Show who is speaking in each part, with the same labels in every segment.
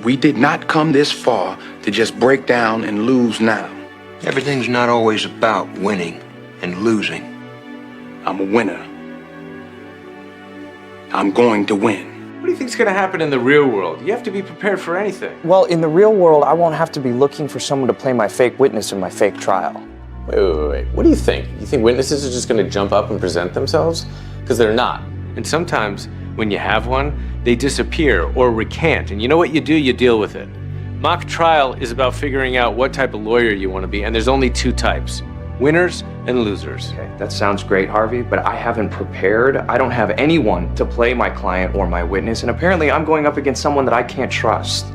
Speaker 1: We did not come this far to just break down and lose now.
Speaker 2: Everything's not always about winning and losing.
Speaker 1: I'm a winner. I'm going to win.
Speaker 3: What do you think's gonna happen in the real world? You have to be prepared for anything.
Speaker 4: Well, in the real world, I won't have to be looking for someone to play my fake witness in my fake trial.
Speaker 5: Wait. What do you think? You think witnesses are just gonna jump up and present themselves? Because they're not.
Speaker 3: And sometimes, when you have one, they disappear or recant. And you know what you do? You deal with it. Mock trial is about figuring out what type of lawyer you want to be, and there's only two types: winners and losers.
Speaker 4: Okay, that sounds great, Harvey, but I haven't prepared. I don't have anyone to play my client or my witness, and apparently I'm going up against someone that I can't trust.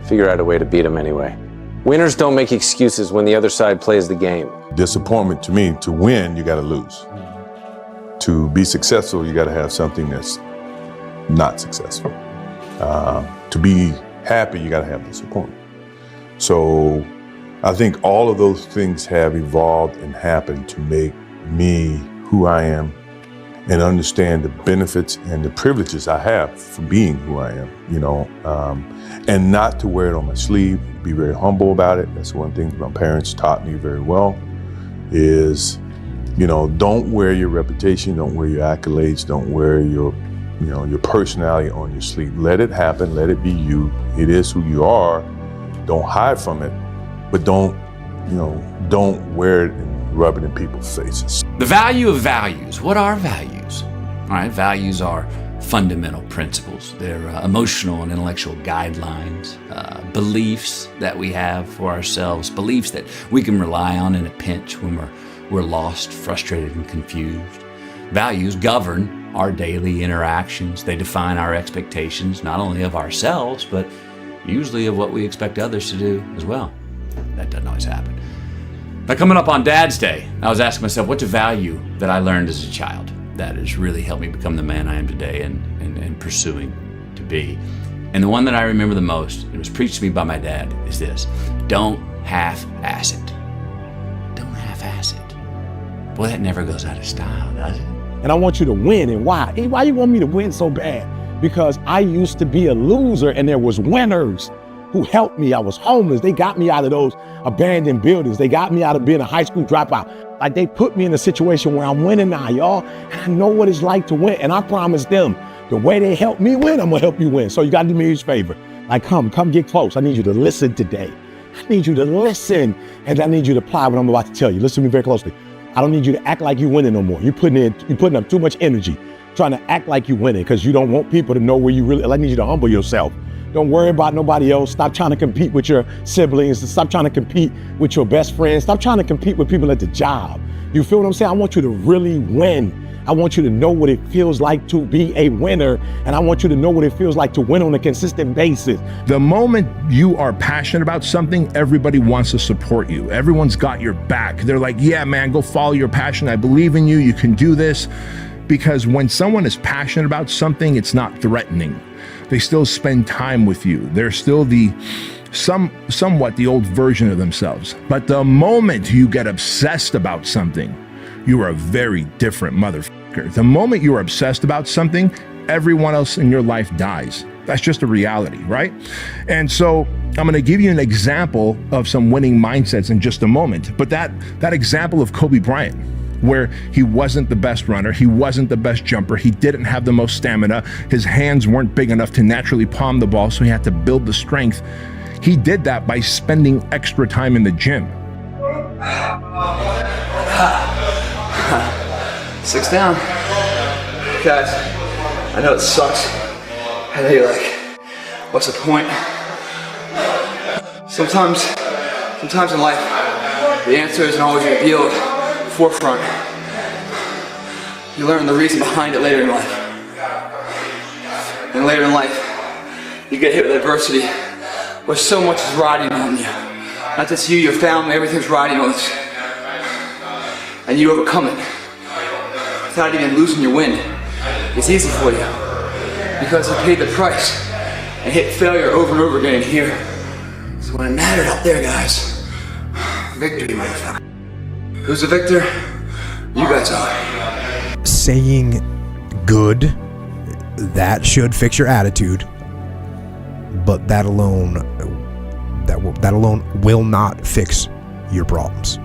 Speaker 5: Figure out a way to beat them anyway. Winners don't make excuses when the other side plays the game.
Speaker 6: Disappointment to me, to win, you gotta lose. To be successful, you gotta have something that's not successful. To be happy, you gotta have disappointment. So I think all of those things have evolved and happened to make me who I am and understand the benefits and the privileges I have for being who I am, and not to wear it on my sleeve, be very humble about it. That's one thing my parents taught me very well is, don't wear your reputation, don't wear your accolades, don't wear your personality on your sleeve. Let it happen, let it be you. It is who you are. Don't hide from it, but don't wear it and rub it in people's faces.
Speaker 7: The value of values. What are values? All right, values are fundamental principles. They're emotional and intellectual guidelines, beliefs that we have for ourselves, beliefs that we can rely on in a pinch when we're lost, frustrated, and confused. Values govern our daily interactions. They define our expectations, not only of ourselves, but usually of what we expect others to do as well. That doesn't always happen. Now, coming up on Dad's Day, I was asking myself, what's a value that I learned as a child that has really helped me become the man I am today and pursuing to be? And the one that I remember the most, it was preached to me by my dad, is this: don't half-ass it. Don't half-ass it. Boy, that never goes out of style, does it?
Speaker 8: And I want you to win. And why? Hey, why you want me to win so bad? Because I used to be a loser and there was winners who helped me. I was homeless. They got me out of those abandoned buildings. They got me out of being a high school dropout. Like, they put me in a situation where I'm winning now, y'all. And I know what it's like to win. And I promise them, the way they help me win, I'm gonna help you win. So you gotta do me a huge favor. Like, come get close. I need you to listen today. I need you to listen. And I need you to apply what I'm about to tell you. Listen to me very closely. I don't need you to act like you're winning no more. You're putting up too much energy trying to act like you're winning because you don't want people to know where you really. I need you to humble yourself. Don't worry about nobody else. Stop trying to compete with your siblings. Stop trying to compete with your best friends. Stop trying to compete with people at the job. You feel what I'm saying? I want you to really win. I want you to know what it feels like to be a winner. And I want you to know what it feels like to win on a consistent basis.
Speaker 9: The moment you are passionate about something, everybody wants to support you. Everyone's got your back. They're like, yeah, man, go follow your passion. I believe in you. You can do this. Because when someone is passionate about something, it's not threatening. They still spend time with you. They're still somewhat the old version of themselves. But the moment you get obsessed about something, you are a very different motherfucker. The moment you are obsessed about something, everyone else in your life dies. That's just a reality, right? And so I'm gonna give you an example of some winning mindsets in just a moment. But that example of Kobe Bryant, where he wasn't the best runner, he wasn't the best jumper, he didn't have the most stamina, his hands weren't big enough to naturally palm the ball, so he had to build the strength. He did that by spending extra time in the gym.
Speaker 10: 6 down. Guys, I know it sucks. I know you're like, what's the point? Sometimes in life, the answer isn't always revealed forefront. You learn the reason behind it later in life. And later in life, you get hit with adversity where so much is riding on you. Not just you, your family, everything's riding on us. And you overcome it without even losing your wind. It's easy for you because you paid the price and hit failure over and over again in here. So when it mattered out there, guys, victory, motherfucker. Who's the victor? You guys are.
Speaker 11: Saying good, that should fix your attitude. but that alone will not fix your problems.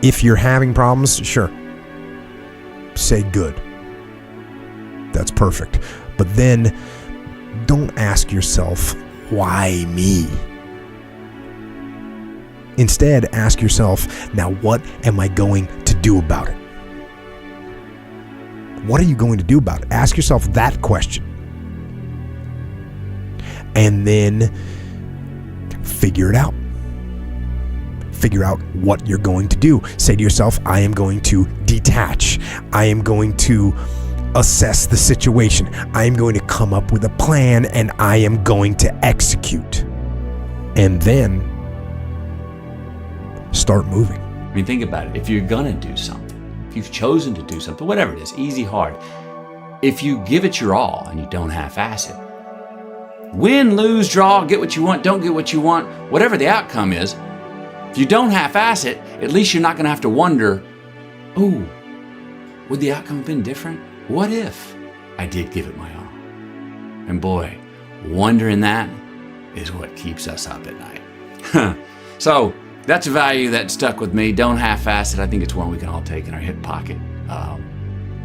Speaker 11: If you're having problems, sure, say good. That's perfect. But then don't ask yourself, why me? Instead, ask yourself, now what am I going to do about it? What are you going to do about it? Ask yourself that question. And then figure it out. Figure out what you're going to do. Say to yourself, I am going to detach. I am going to assess the situation. I am going to come up with a plan, and I am going to execute. And then start moving.
Speaker 7: I mean, think about it. If you're gonna do something, if you've chosen to do something, whatever it is, easy, hard, if you give it your all and you don't half-ass it, win, lose, draw, get what you want, don't get what you want, whatever the outcome is, if you don't half-ass it, at least you're not gonna have to wonder, oh, would the outcome have been different? What if I did give it my all? And boy, wondering that is what keeps us up at night. So that's a value that stuck with me. Don't half-ass it. I think it's one we can all take in our hip pocket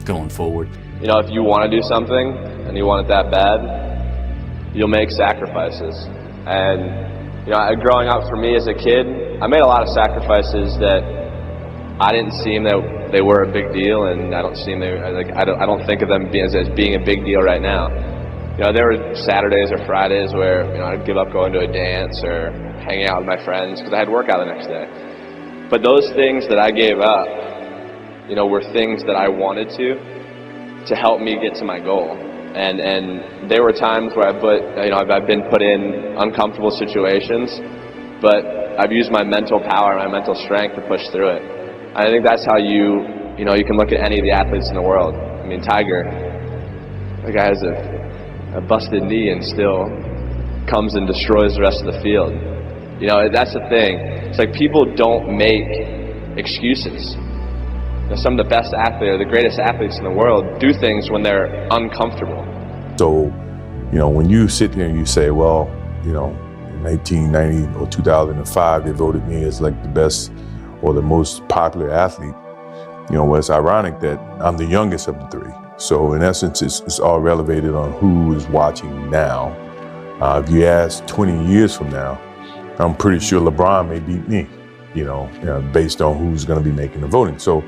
Speaker 7: going forward.
Speaker 12: You know, if you want to do something and you want it that bad, you'll make sacrifices. And, you know, growing up for me as a kid, I made a lot of sacrifices that I didn't seem that they were a big deal, and I don't think of them as being a big deal right now. You know, there were Saturdays or Fridays where, you know, I'd give up going to a dance or hanging out with my friends because I had work out the next day. But those things that I gave up, you know, were things that I wanted to help me get to my goal. And there were times where I've been put in uncomfortable situations, but I've used my mental power, my mental strength to push through it. I think that's how you can look at any of the athletes in the world. I mean, Tiger, the guy has a busted knee and still comes and destroys the rest of the field. You know, that's the thing. It's like people don't make excuses. You know, some of the best athletes, or the greatest athletes in the world, do things when they're uncomfortable.
Speaker 6: So, you know, when you sit here and you say, well, you know, in 1990 or 2005, they voted me as like the best or the most popular athlete, you know, well, it's ironic that I'm the youngest of the three. So in essence, it's all relevated on who is watching now. If you ask 20 years from now, I'm pretty sure LeBron may beat me, you know, based on who's going to be making the voting. So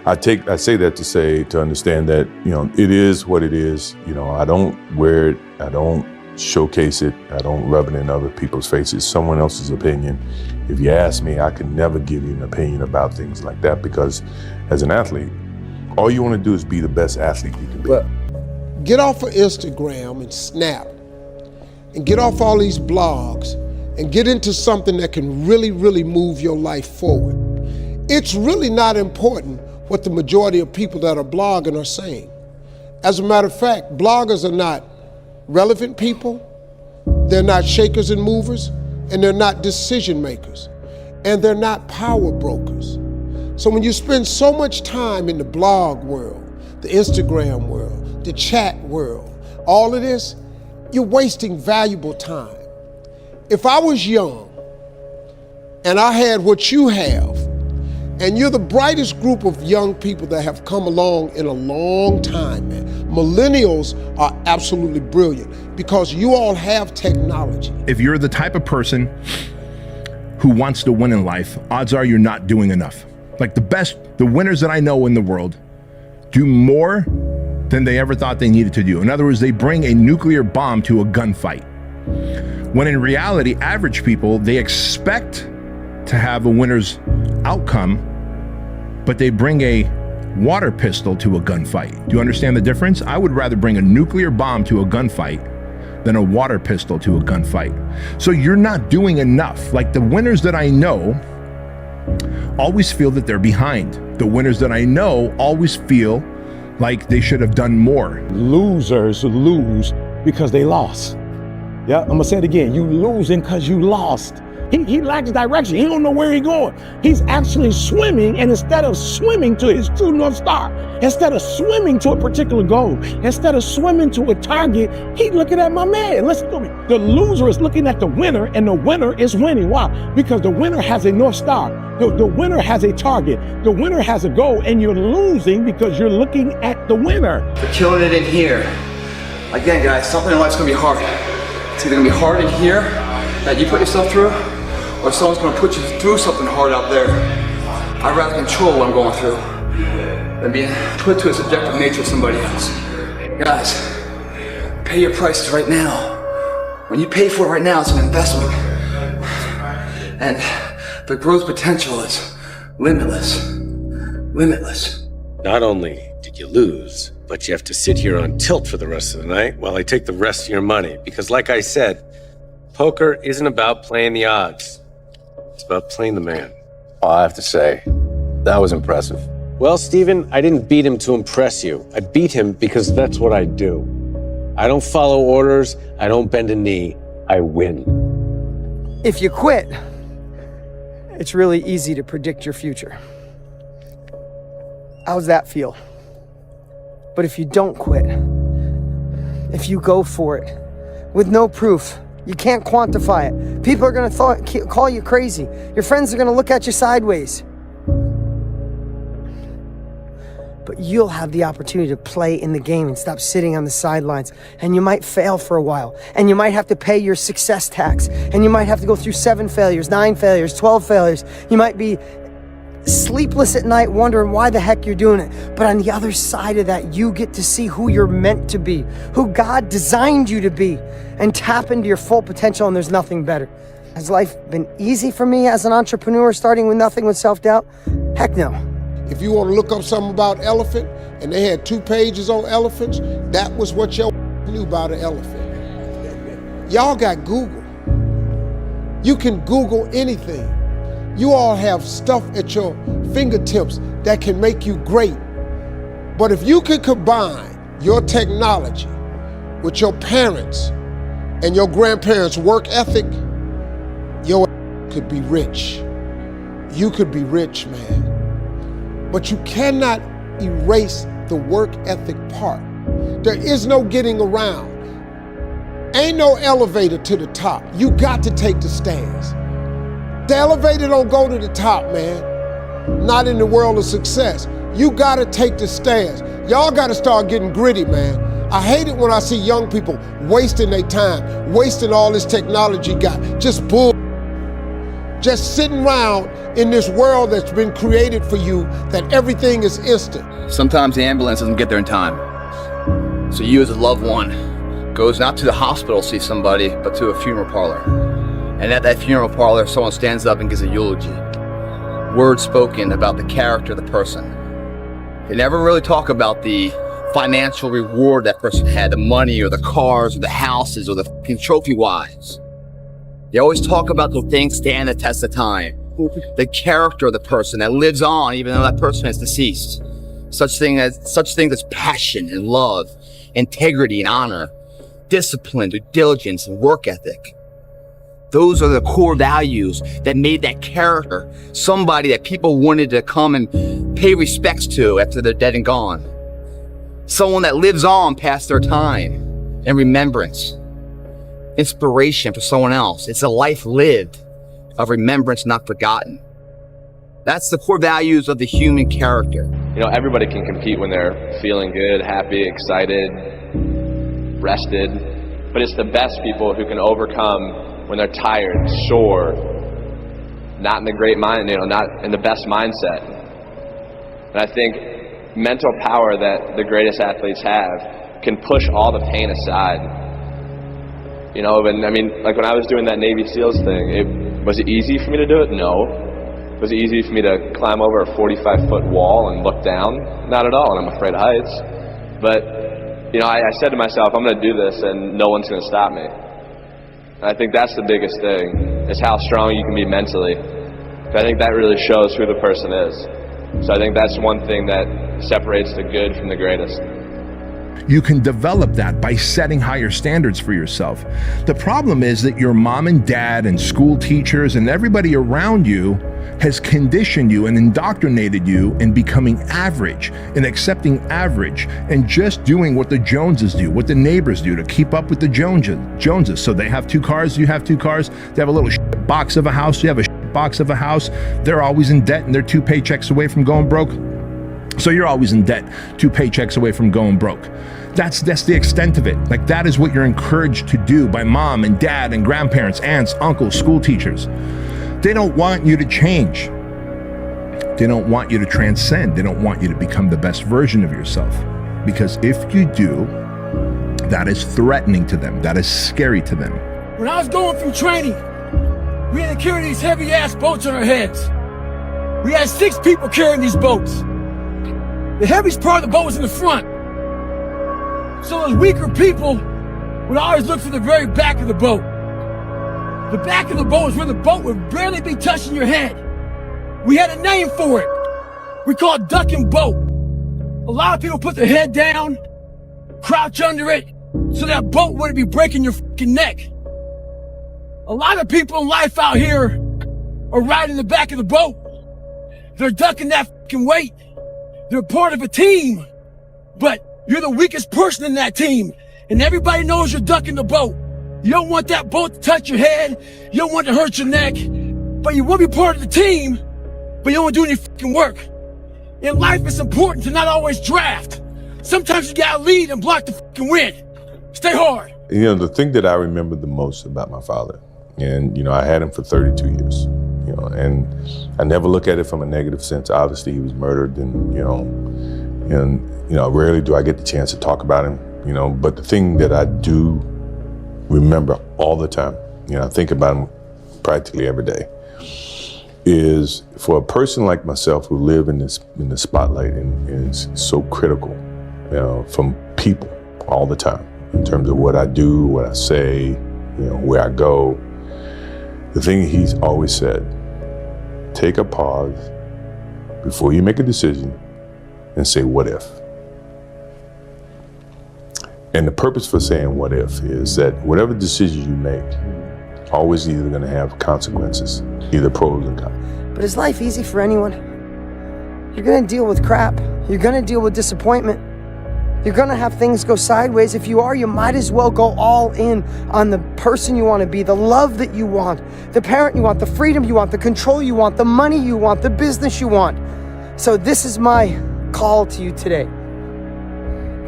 Speaker 6: I say that to understand that, you know, it is what it is. You know, I don't wear it. I don't showcase it. I don't rub it in other people's faces. Someone else's opinion. If you ask me, I can never give you an opinion about things like that, because as an athlete, all you want to do is be the best athlete you can be.
Speaker 13: But get off of Instagram and Snap and get off all these blogs and get into something that can really, really move your life forward. It's really not important what the majority of people that are blogging are saying. As a matter of fact, bloggers are not relevant people, they're not shakers and movers, and they're not decision makers, and they're not power brokers. So when you spend so much time in the blog world, the Instagram world, the chat world, all of this, you're wasting valuable time. If I was young and I had what you have, and you're the brightest group of young people that have come along in a long time, man. Millennials are absolutely brilliant because you all have technology.
Speaker 9: If you're the type of person who wants to win in life, odds are you're not doing enough. Like the winners that I know in the world do more than they ever thought they needed to do. In other words, they bring a nuclear bomb to a gunfight. When in reality, average people, they expect to have a winner's outcome, but they bring a water pistol to a gunfight. Do you understand the difference? I would rather bring a nuclear bomb to a gunfight than a water pistol to a gunfight. So you're not doing enough. Like the winners that I know always feel that they're behind. The winners that I know always feel like they should have done more.
Speaker 8: Losers lose because they lost. Yeah, I'm gonna say it again. You losing because you lost. He lacks direction. He don't know where he's going. He's actually swimming, and instead of swimming to his true North Star, instead of swimming to a particular goal, instead of swimming to a target, he's looking at my man. Listen to me. The loser is looking at the winner, and the winner is winning. Why? Because the winner has a North Star. The winner has a target. The winner has a goal, and you're losing because you're looking at the winner.
Speaker 10: They're killing it in here. Again, guys, something in life's gonna be hard. It's either gonna be hard in here that you put yourself through, or someone's gonna put you through something hard out there. I'd rather control what I'm going through than being put to a subjective nature of somebody else. Guys, pay your prices right now. When you pay for it right now, it's an investment. And the growth potential is limitless. Limitless.
Speaker 3: Not only did you lose, but you have to sit here on tilt for the rest of the night while I take the rest of your money. Because like I said, poker isn't about playing the odds. It's about playing the man.
Speaker 14: I have to say, that was impressive.
Speaker 3: Well, Steven, I didn't beat him to impress you. I beat him because that's what I do. I don't follow orders. I don't bend a knee. I win.
Speaker 15: If you quit, it's really easy to predict your future. How's that feel? But if you don't quit, if you go for it with no proof, you can't quantify it. People are going to call you crazy. Your friends are going to look at you sideways. But you'll have the opportunity to play in the game and stop sitting on the sidelines. And you might fail for a while. And you might have to pay your success tax. And you might have to go through 7 failures, 9 failures, 12 failures. You might be sleepless at night wondering why the heck you're doing it. But on the other side of that, you get to see who you're meant to be, who God designed you to be, and tap into your full potential, and there's nothing better. Has life been easy for me as an entrepreneur, starting with nothing with self-doubt? Heck no.
Speaker 13: If you want to look up something about elephant, and they had 2 pages on elephants, that was what y'all knew about an elephant. Y'all got Google. You can Google anything. You all have stuff at your fingertips that can make you great. But if you could combine your technology with your parents and your grandparents' work ethic, your could be rich. You could be rich, man. But you cannot erase the work ethic part. There is no getting around. Ain't no elevator to the top. You got to take the stairs. The elevator don't go to the top, man. Not in the world of success. You gotta take the stairs. Y'all gotta start getting gritty, man. I hate it when I see young people wasting their time, wasting all this technology got, just bull. Just sitting around in this world that's been created for you, that everything is instant.
Speaker 10: Sometimes the ambulance doesn't get there in time. So you as a loved one goes not to the hospital to see somebody, but to a funeral parlor. And at that funeral parlor, someone stands up and gives a eulogy. Words spoken about the character of the person. They never really talk about the financial reward that person had, the money or the cars or the houses or the trophy wives. They always talk about the things stand the test of time. The character of the person that lives on even though that person is deceased. Such things as passion and love, integrity and honor, discipline, due diligence and work ethic. Those are the core values that made that character somebody that people wanted to come and pay respects to after they're dead and gone. Someone that lives on past their time in remembrance. Inspiration for someone else. It's a life lived of remembrance not forgotten. That's the core values of the human character.
Speaker 12: You know, everybody can compete when they're feeling good, happy, excited, rested, but it's the best people who can overcome when they're tired, sore, not in the great mind, not in the best mindset. And I think mental power that the greatest athletes have can push all the pain aside. And I mean, like when I was doing that Navy SEALs thing, was it easy for me to do it? No. Was it easy for me to climb over a 45-foot wall and look down? Not at all, and I'm afraid of heights. But, I said to myself, I'm going to do this and no one's going to stop me. I think that's the biggest thing, is how strong you can be mentally. I think that really shows who the person is. So I think that's one thing that separates the good from the greatest.
Speaker 9: You can develop that by setting higher standards for yourself. The problem is that your mom and dad and school teachers and everybody around you has conditioned you and indoctrinated you in becoming average and accepting average and just doing what the Joneses do, what the neighbors do to keep up with the Joneses. So they have 2 cars, you have 2 cars, they have a little shit box of a house, you have a shit box of a house. They're always in debt and they're 2 paychecks away from going broke. So you're always in debt, 2 paychecks away from going broke. That's the extent of it. Like, that is what you're encouraged to do by mom and dad and grandparents, aunts, uncles, school teachers. They don't want you to change. They don't want you to transcend. They don't want you to become the best version of yourself. Because if you do, that is threatening to them. That is scary to them.
Speaker 16: When I was going through training, we had to carry these heavy ass boats on our heads. We had 6 people carrying these boats. The heaviest part of the boat was in the front. So those weaker people would always look for the very back of the boat. The back of the boat is where the boat would barely be touching your head. We had a name for it. We call it duck and boat. A lot of people put their head down, crouch under it, so that boat wouldn't be breaking your fucking neck. A lot of people in life out here are riding the back of the boat. They're ducking that fucking weight. They're part of a team, but you're the weakest person in that team, and everybody knows you're ducking the boat. You don't want that boat to touch your head. You don't want it to hurt your neck, but you want to be part of the team, but you don't want to do any fucking work. In life, it's important to not always draft. Sometimes you gotta lead and block the fucking wind. Stay hard.
Speaker 6: You know, the thing that I remember the most about my father, and, you know, I had him for 32 years, you know, and I never look at it from a negative sense. Obviously, he was murdered, and, rarely do I get the chance to talk about him, you know, but the thing that I do remember all the time, you know, I think about him practically every day, is for a person like myself who live in the spotlight and is so critical, you know, from people all the time in terms of what I do, what I say, you know, where I go. The thing he's always said, take a pause before you make a decision and say, what if? And the purpose for saying what if is that whatever decision you make, always either going to have consequences, either pros and cons.
Speaker 15: But is life easy for anyone? You're gonna deal with crap. You're gonna deal with disappointment. You're gonna have things go sideways. If you are, you might as well go all in on the person you want to be, the love that you want, the parent you want, the freedom you want, the control you want, the money you want, the business you want. So this is my call to you today.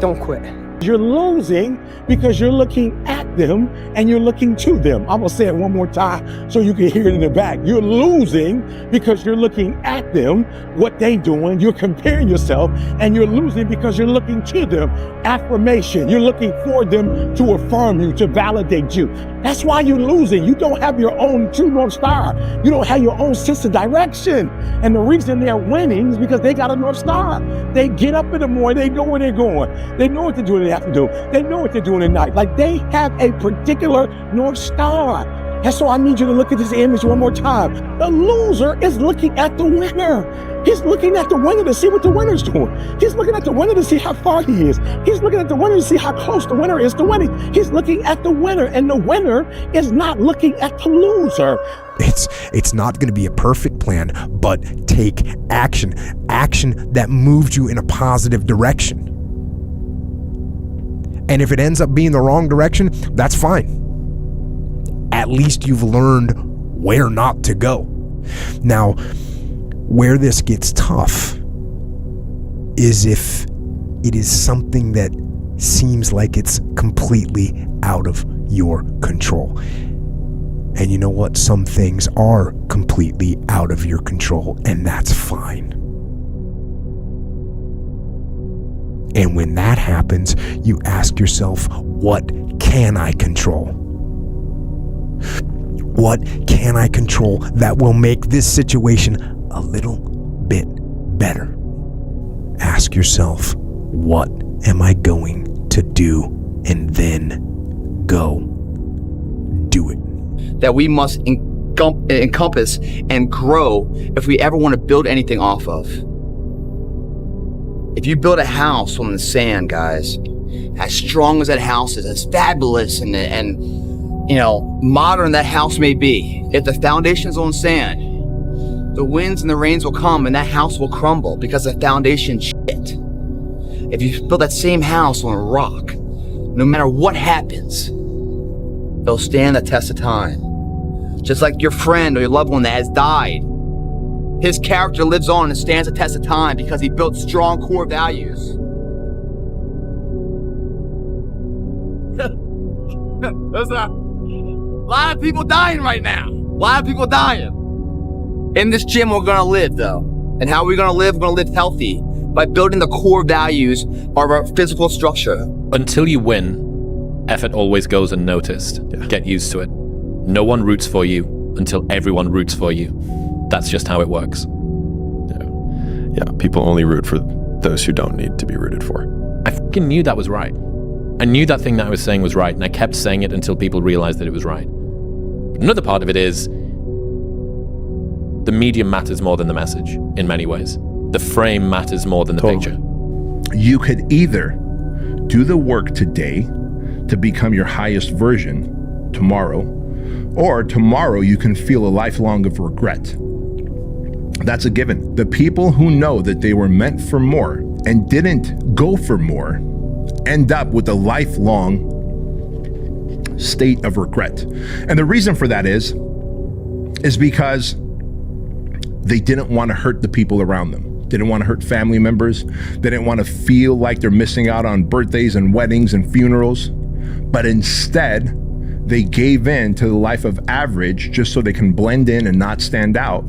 Speaker 15: Don't quit.
Speaker 8: You're losing because you're looking at them and you're looking to them. I'm gonna say it one more time so you can hear it in the back. You're losing because you're looking at them, what they doing. You're comparing yourself, and you're losing because you're looking to them. Affirmation. You're looking for them to affirm you, to validate you. That's why you're losing. You don't have your own true North Star. You don't have your own sense of direction. And the reason they're winning is because they got a North Star. They get up in the morning, they know where they're going. They know what to do, they have to do. They know what they're doing at night. Like, they have a particular North Star. And so I need you to look at this image one more time. The loser is looking at the winner. He's looking at the winner to see what the winner's doing. He's looking at the winner to see how far he is. He's looking at the winner to see how close the winner is to winning. He's looking at the winner, and the winner is not looking at the loser.
Speaker 11: It's not going to be a perfect plan, but take action. Action that moves you in a positive direction. And if it ends up being the wrong direction, that's fine. At least you've learned where not to go. Now, where this gets tough is if it is something that seems like it's completely out of your control. And you know what? Some things are completely out of your control, and that's fine. And when that happens, you ask yourself, what can I control? What can I control that will make this situation a little bit better? Ask yourself, what am I going to do? And then go do it.
Speaker 17: That we must encompass and grow if we ever want to build anything off of. If you build a house on the sand, guys, as strong as that house is, as fabulous and modern that house may be, if the foundation's on sand, the winds and the rains will come and that house will crumble because the foundation's shit. If you build that same house on a rock, no matter what happens, it'll stand the test of time. Just like your friend or your loved one that has died, his character lives on and stands the test of time because he built strong core values. There's a lot of people dying right now. A lot of people dying. In this gym, we're gonna live though. And how are we gonna live? We're gonna live healthy by building the core values of our physical structure.
Speaker 18: Until you win, effort always goes unnoticed. Get used to it. No one roots for you until everyone roots for you. That's just how it works.
Speaker 19: Yeah, people only root for those who don't need to be rooted for.
Speaker 18: I fucking knew that was right. I knew that thing that I was saying was right, and I kept saying it until people realized that it was right. Another part of it is the medium matters more than the message in many ways. The frame matters more than the picture.
Speaker 9: You could either do the work today to become your highest version tomorrow, or tomorrow you can feel a lifelong of regret. That's a given. The people who know that they were meant for more and didn't go for more end up with a lifelong state of regret. And the reason for that is because they didn't want to hurt the people around them. They didn't want to hurt family members. They didn't want to feel like they're missing out on birthdays and weddings and funerals. But instead, they gave in to the life of average just so they can blend in and not stand out.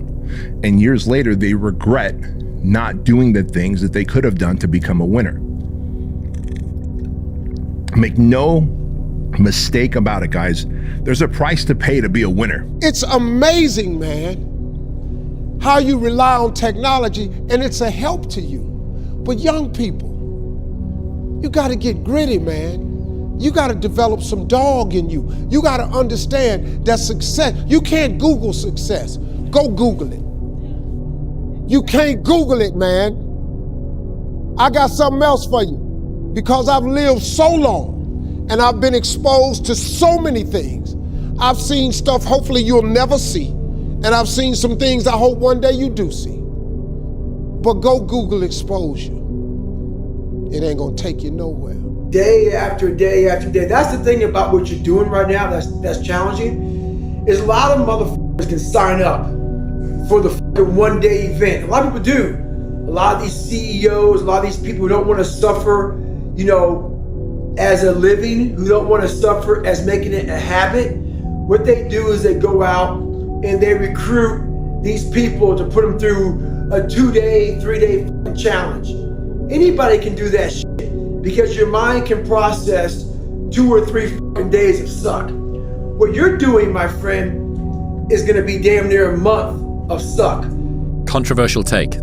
Speaker 9: And years later, they regret not doing the things that they could have done to become a winner. Make no mistake about it, guys. There's a price to pay to be a winner.
Speaker 13: It's amazing, man, how you rely on technology and it's a help to you. But young people, you gotta get gritty, man. You gotta develop some dog in you. You gotta understand that success, you can't Google success. Go Google it. You can't Google it, man. I got something else for you. Because I've lived so long and I've been exposed to so many things. I've seen stuff hopefully you'll never see. And I've seen some things I hope one day you do see. But go Google exposure. It ain't gonna take you nowhere.
Speaker 20: Day after day after day. That's the thing about what you're doing right now that's challenging, is a lot of motherfuckers can sign up for the fucking one-day event. A lot of people do. A lot of these CEOs, a lot of these people who don't want to suffer, as a living, who don't want to suffer as making it a habit, what they do is they go out and they recruit these people to put them through a 2-day, 3-day fucking challenge. Anybody can do that shit because your mind can process 2 or 3 fucking days of suck. What you're doing, my friend, is gonna be damn near a month of suck.
Speaker 18: Controversial take.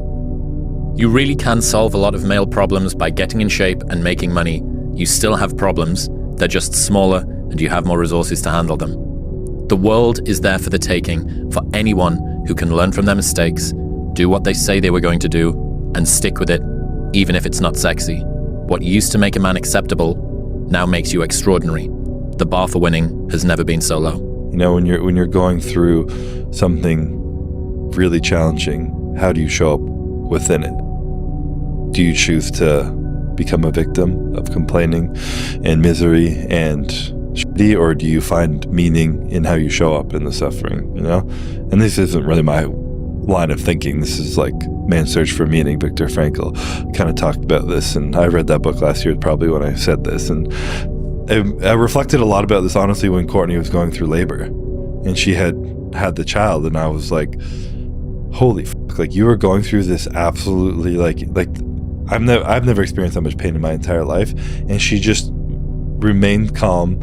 Speaker 18: You really can solve a lot of male problems by getting in shape and making money. You still have problems, they're just smaller and you have more resources to handle them. The world is there for the taking for anyone who can learn from their mistakes, do what they say they were going to do, and stick with it, even if it's not sexy. What used to make a man acceptable now makes you extraordinary. The bar for winning has never been so low.
Speaker 19: When you're going through something really challenging, how do you show up within it? Do you choose to become a victim of complaining and misery and shitty, or do you find meaning in how you show up in the suffering, And this isn't really my line of thinking. This is like Man's Search for Meaning. Viktor Frankl kind of talked about this, and I read that book last year probably when I said this, and I reflected a lot about this honestly when Courtney was going through labor and she had the child, and I was like, holy fuck, like you were going through this absolutely like I've never experienced that much pain in my entire life, and she just remained calm,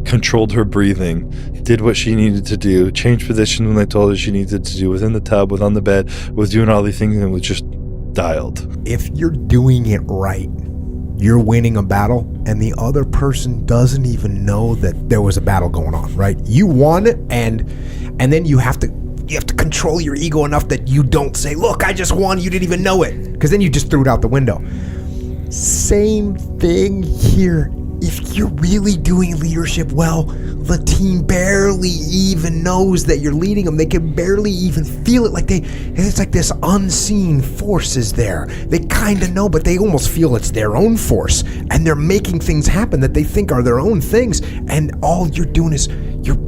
Speaker 19: controlled her breathing, did what she needed to do, changed position when they told her she needed to do, was in the tub, was on the bed, was doing all these things, and was just dialed.
Speaker 11: If you're doing it right, you're winning a battle and the other person doesn't even know that there was a battle going on, right? You won, and then you have to control your ego enough that you don't say, look, I just won, you didn't even know it, because then you just threw it out the window. Same thing here. If you're really doing leadership well, the team barely even knows that you're leading them. They can barely even feel it. It's like this unseen force is there. They kind of know, but they almost feel it's their own force. And they're making things happen that they think are their own things. And all you're doing is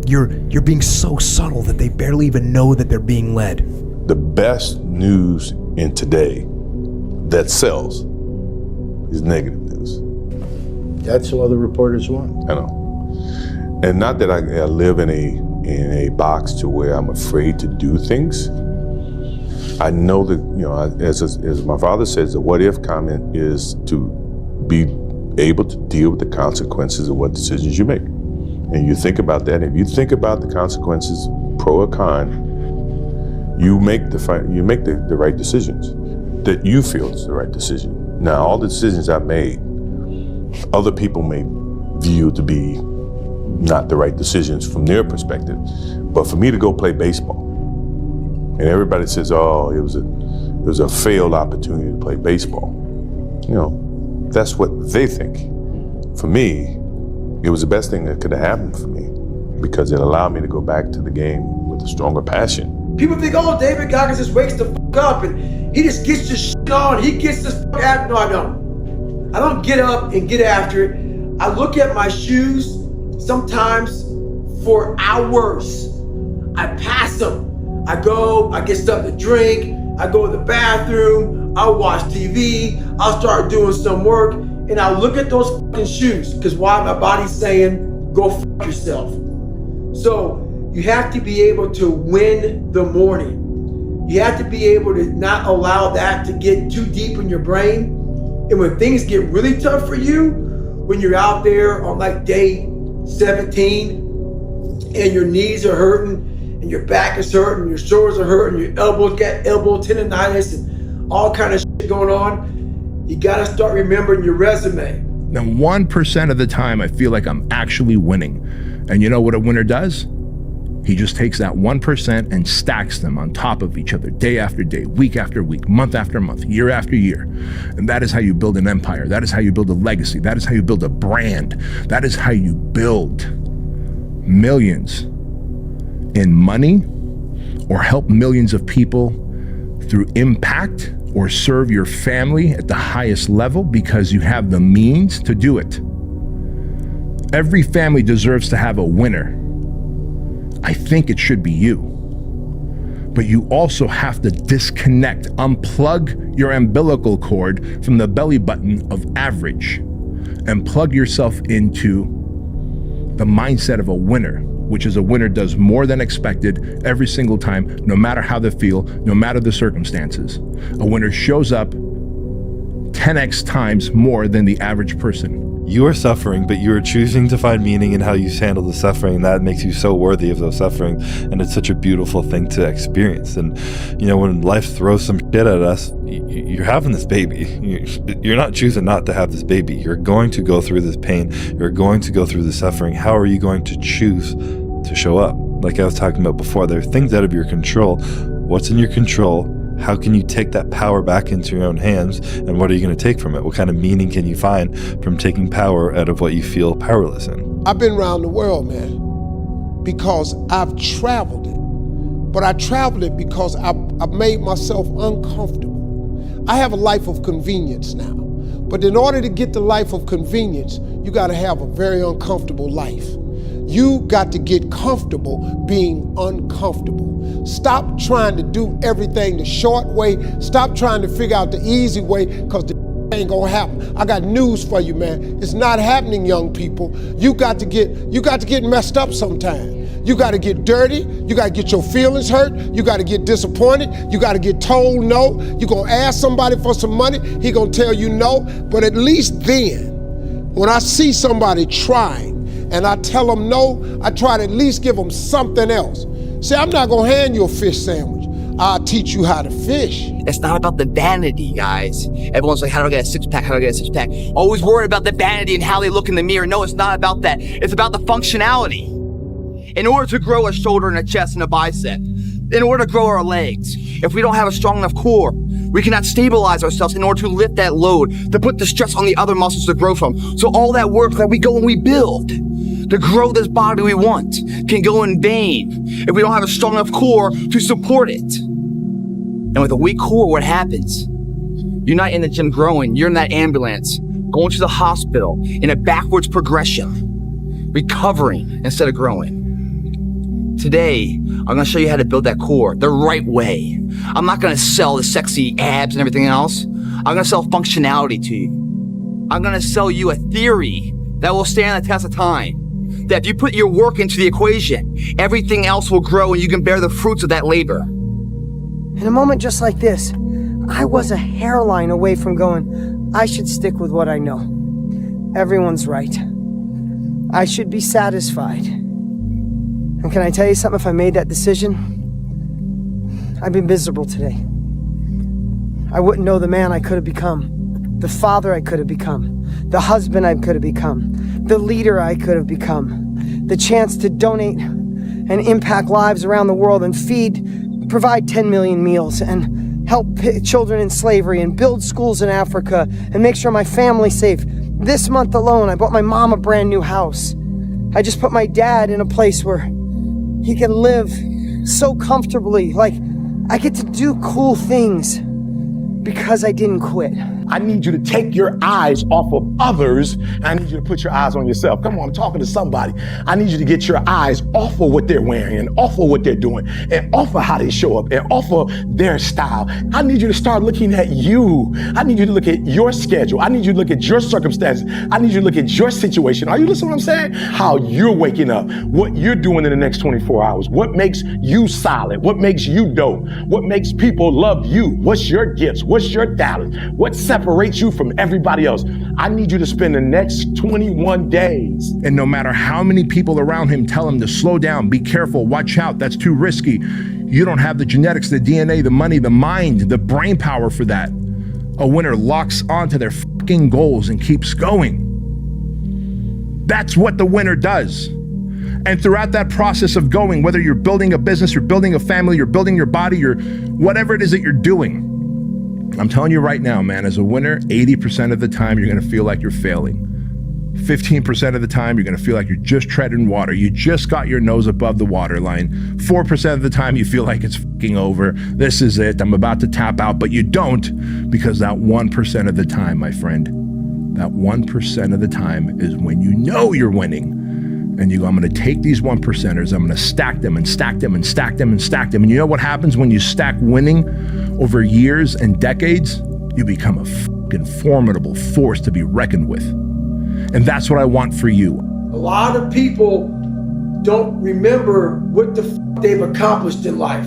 Speaker 11: you're being so subtle that they barely even know that they're being led.
Speaker 6: The best news in today that sells is negative news.
Speaker 21: That's what the reporters want.
Speaker 6: I know. And not that I live in a box to where I'm afraid to do things. I know that, as my father says, the what if comment is to be able to deal with the consequences of what decisions you make. And you think about that. If you think about the consequences, pro or con, you make the right decisions that you feel is the right decision. Now, all the decisions I've made, other people may view to be not the right decisions from their perspective. But for me to go play baseball, and everybody says, oh, it was a failed opportunity to play baseball. That's what they think. For me, it was the best thing that could have happened for me because it allowed me to go back to the game with a stronger passion.
Speaker 20: People think, oh, David Goggins just wakes the fuck up and he just gets this shit on. He gets this fuck after. No, I don't. I don't get up and get after it. I look at my shoes sometimes for hours. I pass them. I go, I get stuff to drink. I go to the bathroom. I'll watch TV. I'll start doing some work. And I look at those fucking shoes because why? My body's saying, go fuck yourself. So you have to be able to win the morning. You have to be able to not allow that to get too deep in your brain. And when things get really tough for you, when you're out there on like day 17 and your knees are hurting and your back is hurting, your shoulders are hurting, your elbows got elbow tendonitis and all kind of shit going on, you gotta start remembering your resume.
Speaker 9: Now, 1% of the time I feel like I'm actually winning. And you know what a winner does? He just takes that 1% and stacks them on top of each other day after day, week after week, month after month, year after year. And that is how you build an empire. That is how you build a legacy. That is how you build a brand. That is how you build millions in money or help millions of people through impact or serve your family at the highest level because you have the means to do it. Every family deserves to have a winner. I think it should be you. But you also have to disconnect, unplug your umbilical cord from the belly button of average and plug yourself into the mindset of a winner, which is a winner does more than expected every single time, no matter how they feel, no matter the circumstances. A winner shows up 10x times more than the average person.
Speaker 19: You are suffering, but you are choosing to find meaning in how you handle the suffering. That makes you so worthy of those suffering, and it's such a beautiful thing to experience. And when life throws some shit at us, you're having this baby. You're not choosing not to have this baby. You're going to go through this pain. You're going to go through the suffering. How are you going to choose to show up? Like I was talking about before, there are things out of your control. What's in your control? How can you take that power back into your own hands, and what are you going to take from it? What kind of meaning can you find from taking power out of what you feel powerless in?
Speaker 13: I've been around the world, man, because I've traveled it. But I traveled it because I've made myself uncomfortable. I have a life of convenience now. But in order to get the life of convenience, you got to have a very uncomfortable life. You got to get comfortable being uncomfortable. Stop trying to do everything the short way. Stop trying to figure out the easy way, because the ain't gonna happen. I got news for you, man. It's not happening, young people. You got to get messed up sometime. You got to get dirty. You got to get your feelings hurt. You got to get disappointed. You got to get told no. You're going to ask somebody for some money. He going to tell you no. But at least then, when I see somebody trying and I tell them no, I try to at least give them something else. See, I'm not going to hand you a fish sandwich. I'll teach you how to fish.
Speaker 17: It's not about the vanity, guys. Everyone's like, how do I get a six-pack? How do I get a six-pack? Always worried about the vanity and how they look in the mirror. No, it's not about that. It's about the functionality. In order to grow a shoulder and a chest and a bicep, in order to grow our legs, if we don't have a strong enough core, We cannot stabilize ourselves in order to lift that load, to put the stress on the other muscles to grow from. So all that work that we go and we build to grow this body we want can go in vain if we don't have a strong enough core to support it. And with a weak core, what happens? You're not in the gym growing, you're in that ambulance, going to the hospital in a backwards progression, recovering instead of growing. Today, I'm gonna show you how to build that core the right way. I'm not gonna sell the sexy abs and everything else. I'm gonna sell functionality to you. I'm gonna sell you a theory that will stand the test of time. That if you put your work into the equation, everything else will grow and you can bear the fruits of that labor.
Speaker 15: In a moment just like this, I was a hairline away from going, I should stick with what I know. Everyone's right. I should be satisfied. And can I tell you something? If I made that decision, I'd be miserable today. I wouldn't know the man I could have become, the father I could have become, the husband I could have become, the leader I could have become, the chance to donate and impact lives around the world and provide 10 million meals and help children in slavery and build schools in Africa and make sure my family's safe. This month alone, I bought my mom a brand new house. I just put my dad in a place where he can live so comfortably. Like, I get to do cool things because I didn't quit.
Speaker 8: I need you to take your eyes off of others. I need you to put your eyes on yourself. Come on, I'm talking to somebody. I need you to get your eyes off of what they're wearing and off of what they're doing and off of how they show up and off of their style. I need you to start looking at you. I need you to look at your schedule. I need you to look at your circumstances. I need you to look at your situation. Are you listening to what I'm saying? How you're waking up, what you're doing in the next 24 hours, what makes you solid, what makes you dope, what makes people love you, what's your gifts, what's your talent, what separates you from everybody else. I need you to spend the next 21 days.
Speaker 9: And no matter how many people around him tell him to slow down, be careful, watch out, that's too risky, you don't have the genetics, the DNA, the money, the mind, the brain power for that. A winner locks onto their fucking goals and keeps going. That's what the winner does. And throughout that process of going, whether you're building a business, you're building a family, you're building your body, you're whatever it is that you're doing, I'm telling you right now, man, as a winner, 80% of the time you're gonna feel like you're failing. 15% of the time you're gonna feel like you're just treading water. You just got your nose above the water line. 4% of the time you feel like it's fucking over. This is it, I'm about to tap out, but you don't, because that 1% of the time, my friend, that 1% of the time is when you know you're winning. And you go, I'm gonna take these 1%ers, I'm gonna stack them and stack them and stack them and stack them. And you know what happens when you stack winning over years and decades? You become a fucking formidable force to be reckoned with. And that's what I want for you.
Speaker 20: A lot of people don't remember what the they've accomplished in life.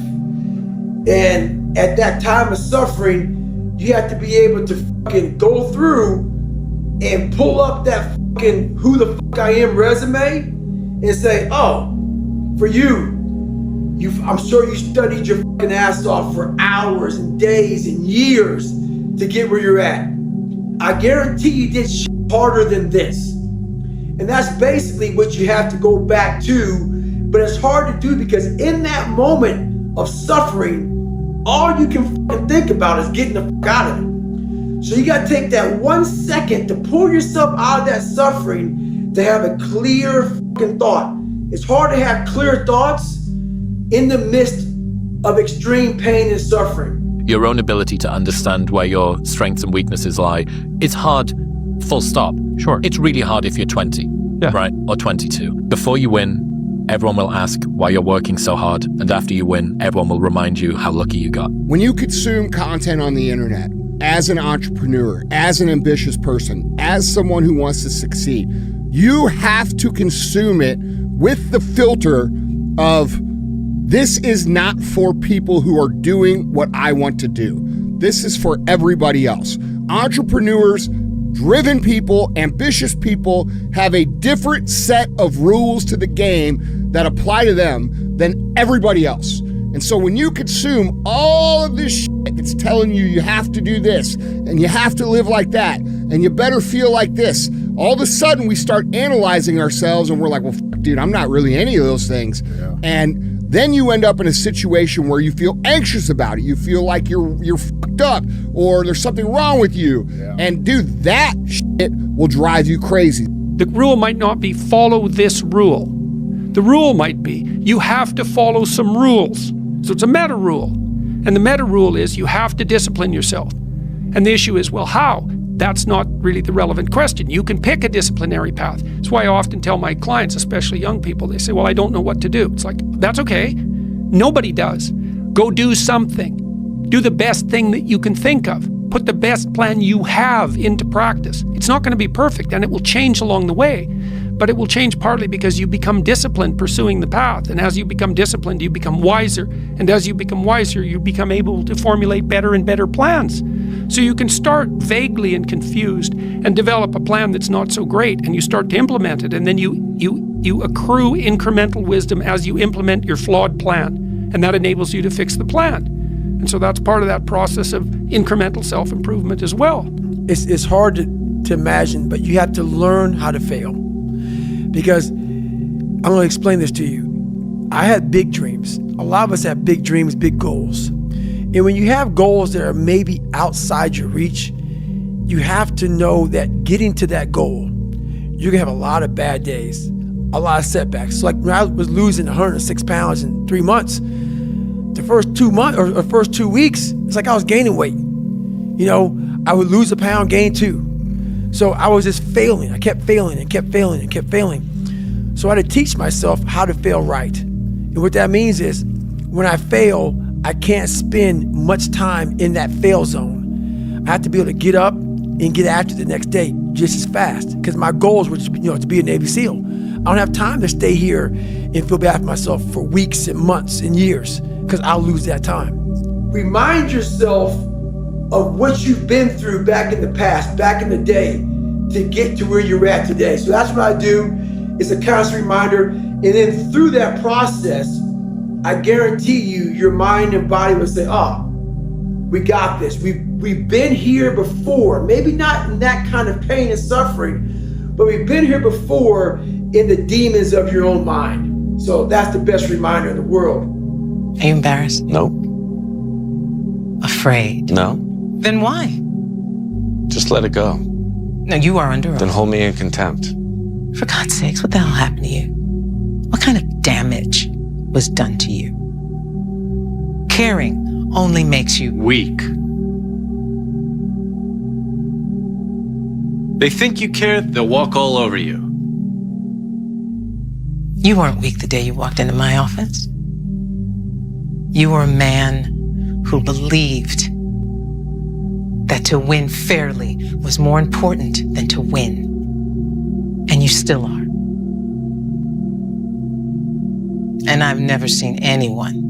Speaker 20: And at that time of suffering, you have to be able to fucking go through and pull up that fucking who the fuck I am resume and say, oh, for you, I'm sure you studied your fucking ass off for hours and days and years to get where you're at. I guarantee you did shit harder than this. And that's basically what you have to go back to, but it's hard to do because in that moment of suffering, all you can fucking think about is getting the fuck out of it. So you gotta take that 1 second to pull yourself out of that suffering to have a clear fucking thought. It's hard to have clear thoughts in the midst of extreme pain and suffering.
Speaker 18: Your own ability to understand where your strengths and weaknesses lie is hard, full stop. Sure. It's really hard if you're 20, right? Or 22. Before you win, everyone will ask why you're working so hard. And after you win, everyone will remind you how lucky you got.
Speaker 2: When you consume content on the internet, as an entrepreneur, as an ambitious person, as someone who wants to succeed, you have to consume it with the filter of, this is not for people who are doing what I want to do. This is for everybody else. Entrepreneurs, driven people, ambitious people have a different set of rules to the game that apply to them than everybody else. And so when you consume all of this shit that's telling you you have to do this and you have to live like that and you better feel like this, all of a sudden we start analyzing ourselves and we're like, well, dude, I'm not really any of those things.
Speaker 21: Yeah.
Speaker 2: And then you end up in a situation where you feel anxious about it. You feel like you're fucked up or there's something wrong with you.
Speaker 21: Yeah.
Speaker 2: And dude, that shit will drive you crazy.
Speaker 1: The rule might not be follow this rule. The rule might be you have to follow some rules. So it's a meta rule. And the meta rule is you have to discipline yourself. And the issue is, well, how? That's not really the relevant question. You can pick a disciplinary path. That's why I often tell my clients, especially young people, they say, well, I don't know what to do. It's like, that's okay. Nobody does. Go do something. Do the best thing that you can think of. Put the best plan you have into practice. It's not going to be perfect, and it will change along the way, but it will change partly because you become disciplined pursuing the path. And as you become disciplined, you become wiser. And as you become wiser, you become able to formulate better and better plans. So you can start vaguely and confused and develop a plan that's not so great, and you start to implement it. And then you accrue incremental wisdom as you implement your flawed plan. And that enables you to fix the plan. And so that's part of that process of incremental self-improvement as well.
Speaker 20: It's hard to imagine, but you have to learn how to fail. Because I'm going to explain this to you. I had big dreams. A lot of us have big dreams, big goals. And when you have goals that are maybe outside your reach, you have to know that getting to that goal, you're going to have a lot of bad days, a lot of setbacks. So like when I was losing 106 pounds in 3 months, the first 2 months or first 2 weeks, it's like I was gaining weight. You know, I would lose a pound, gain 2. So I was just failing. I kept failing and kept failing and kept failing. So I had to teach myself how to fail right. And what that means is when I fail, I can't spend much time in that fail zone. I have to be able to get up and get after the next day just as fast, because my goals were to be a Navy SEAL. I don't have time to stay here and feel bad for myself for weeks and months and years, because I'll lose that time. Remind yourself of what you've been through back in the past, back in the day, to get to where you're at today. So that's what I do. It's a constant reminder. And then through that process, I guarantee you, your mind and body will say, oh, we got this. We've been here before. Maybe not in that kind of pain and suffering, but we've been here before in the demons of your own mind. So that's the best reminder in the world.
Speaker 22: Are you embarrassed?
Speaker 5: Nope.
Speaker 22: Afraid?
Speaker 5: No.
Speaker 22: Then why?
Speaker 5: Just let it go.
Speaker 22: No, you are under oath.
Speaker 5: Then hold me in contempt.
Speaker 22: For God's sakes, what the hell happened to you? What kind of damage was done to you? Caring only makes you
Speaker 3: weak. They think you care, they'll walk all over you.
Speaker 22: You weren't weak the day you walked into my office. You were a man who believed that to win fairly was more important than to win. And you still are. And I've never seen anyone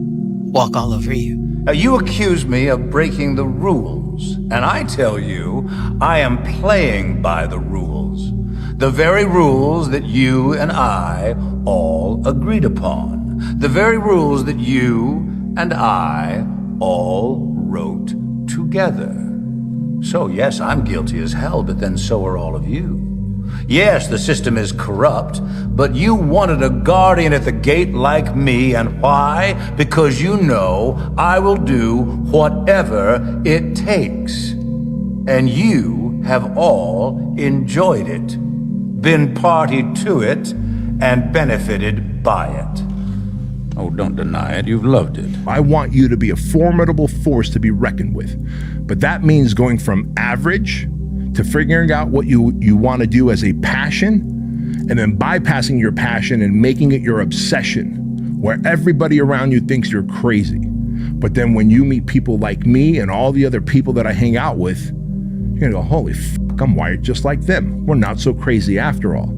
Speaker 22: walk all over you.
Speaker 23: Now, you accuse me of breaking the rules, and I tell you, I am playing by the rules. The very rules that you and I all agreed upon. The very rules that you and I all wrote together. So yes, I'm guilty as hell, but then so are all of you. Yes, the system is corrupt, but you wanted a guardian at the gate like me, and why? Because you know I will do whatever it takes. And you have all enjoyed it, been party to it, and benefited by it. Oh, don't deny it. You've loved it.
Speaker 9: I want you to be a formidable force to be reckoned with. But that means going from average to figuring out what you want to do as a passion, and then bypassing your passion and making it your obsession, where everybody around you thinks you're crazy. But then when you meet people like me and all the other people that I hang out with, you're gonna go, holy fuck, I'm wired just like them. We're not so crazy after all.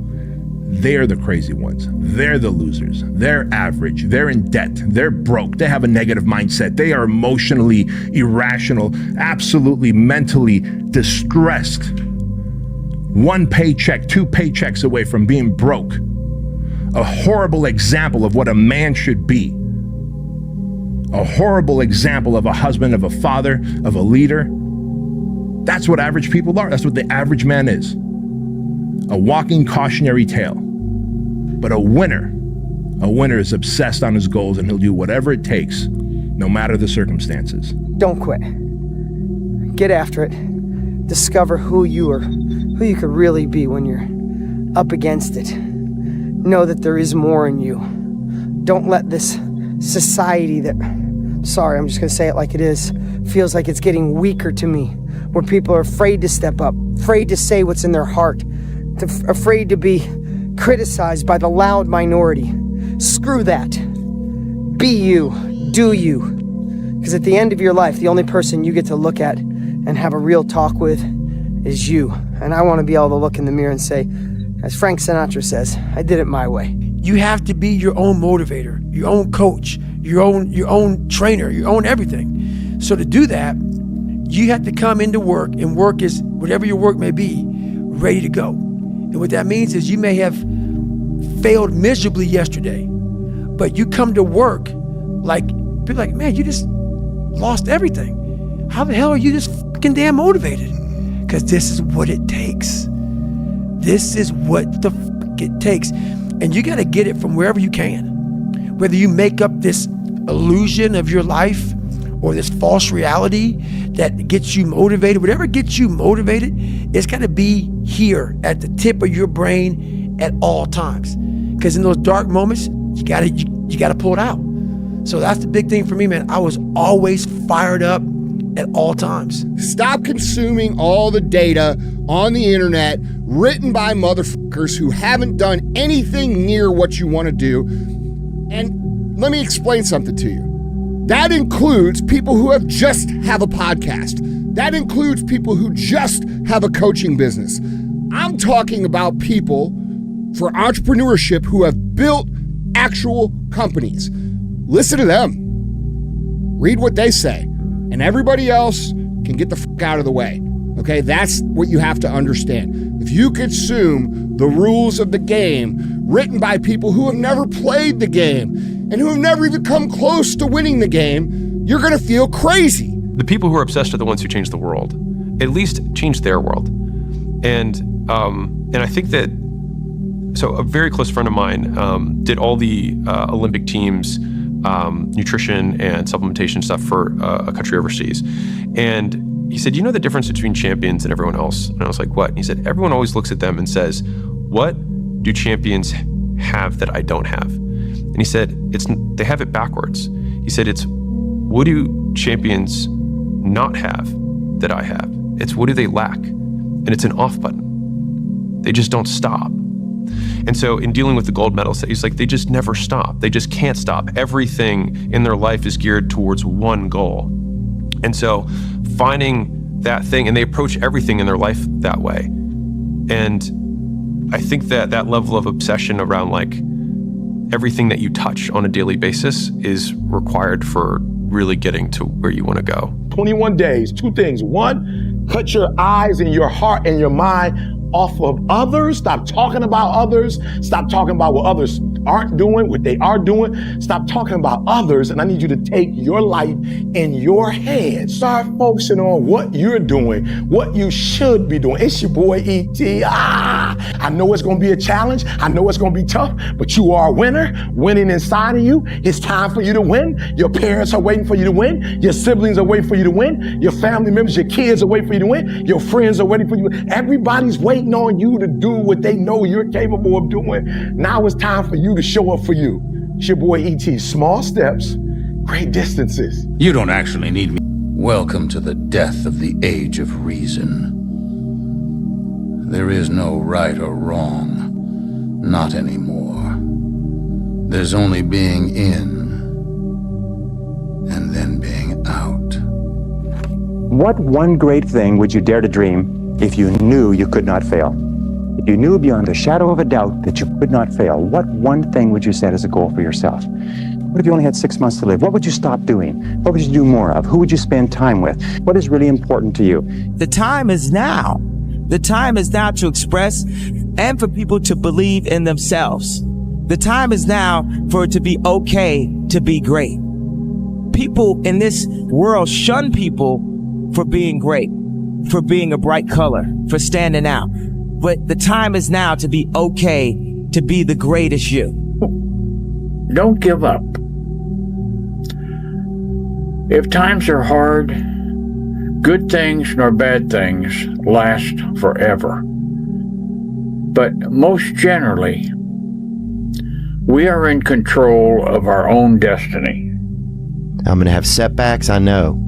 Speaker 9: They're the crazy ones. They're the losers. They're average. They're in debt. They're broke. They have a negative mindset. They are emotionally irrational, absolutely mentally distressed. 1 paycheck, 2 paychecks away from being broke. A horrible example of what a man should be. A horrible example of a husband, of a father, of a leader. That's what average people are. That's what the average man is. A walking cautionary tale. But a winner is obsessed on his goals, and he'll do whatever it takes, no matter the circumstances.
Speaker 15: Don't quit. Get after it. Discover who you could really be when you're up against it. Know that there is more in you. Don't let this society that, sorry, I'm just gonna say it like it is, feels like it's getting weaker to me, where people are afraid to step up, afraid to say what's in their heart, afraid to be criticized by the loud minority. Screw that. Be you. Do you. Because at the end of your life, the only person you get to look at and have a real talk with is you. And I want to be able to look in the mirror and say, as Frank Sinatra says, I did it my way.
Speaker 16: You have to be your own motivator, your own coach, your own trainer, your own everything. So to do that, you have to come into work, and work is, whatever your work may be, ready to go. And what that means is you may have failed miserably yesterday, but you come to work like, people like, man, you just lost everything. How the hell are you just fucking damn motivated? Because this is what it takes. This is what the fuck it takes. And you got to get it from wherever you can. Whether you make up this illusion of your life or this false reality that gets you motivated, whatever gets you motivated, it's got to be here at the tip of your brain at all times. Because in those dark moments, you got to pull it out. So that's the big thing for me, man. I was always fired up at all times.
Speaker 2: Stop consuming all the data on the internet written by motherfuckers who haven't done anything near what you want to do. And let me explain something to you. That includes people who just have a podcast. That includes people who just have a coaching business. I'm talking about people for entrepreneurship who have built actual companies. Listen to them. Read what they say. And everybody else can get the fuck out of the way. Okay, that's what you have to understand. If you consume the rules of the game written by people who have never played the game and who have never even come close to winning the game, you're gonna feel crazy.
Speaker 4: The people who are obsessed are the ones who change the world, at least change their world. And I think that, so a very close friend of mine did all the Olympic teams, nutrition and supplementation stuff for a country overseas. And he said, you know the difference between champions and everyone else? And I was like, what? And he said, everyone always looks at them and says, what do champions have that I don't have? And he said, they have it backwards. He said, it's what do champions not have that I have? It's what do they lack? And it's an off button. They just don't stop. And so in dealing with the gold medalists, he's like, they just never stop. They just can't stop. Everything in their life is geared towards one goal. And so finding that thing, and they approach everything in their life that way. And I think that that level of obsession around like everything that you touch on a daily basis is required for really getting to where you want to go.
Speaker 8: 21 days, two things. One, cut your eyes and your heart and your mind off of others. Stop talking about others. Stop talking about what others aren't doing, what they are doing. Stop talking about others. And I need you to take your life in your hands. Start focusing on what you're doing, what you should be doing. It's your boy E.T. I know it's going to be a challenge. I know it's going to be tough, but you are a winner, winning inside of you. It's time for you to win. Your parents are waiting for you to win. Your siblings are waiting for you to win. Your family members, your kids are waiting for you to win. Your friends are waiting for you. Everybody's waiting on you to do what they know you're capable of doing. Now it's time for you to show up for you. It's your boy E.T. Small steps, great distances.
Speaker 23: You don't actually need me. Welcome to the death of the age of reason. There is no right or wrong, not anymore. There's only being in and then being out.
Speaker 7: What one great thing would you dare to dream if you knew you could not fail? If you knew beyond a shadow of a doubt that you could not fail, what one thing would you set as a goal for yourself? What if you only had 6 months to live? What would you stop doing? What would you do more of? Who would you spend time with? What is really important to you?
Speaker 14: The time is now. The time is now to express and for people to believe in themselves. The time is now for it to be okay to be great. People in this world shun people for being great, for being a bright color, for standing out. But the time is now to be okay to be the greatest you?
Speaker 10: Don't give up. If times are hard, good things nor bad things last forever. But most generally, we are in control of our own destiny.
Speaker 11: I'm gonna have setbacks, I know.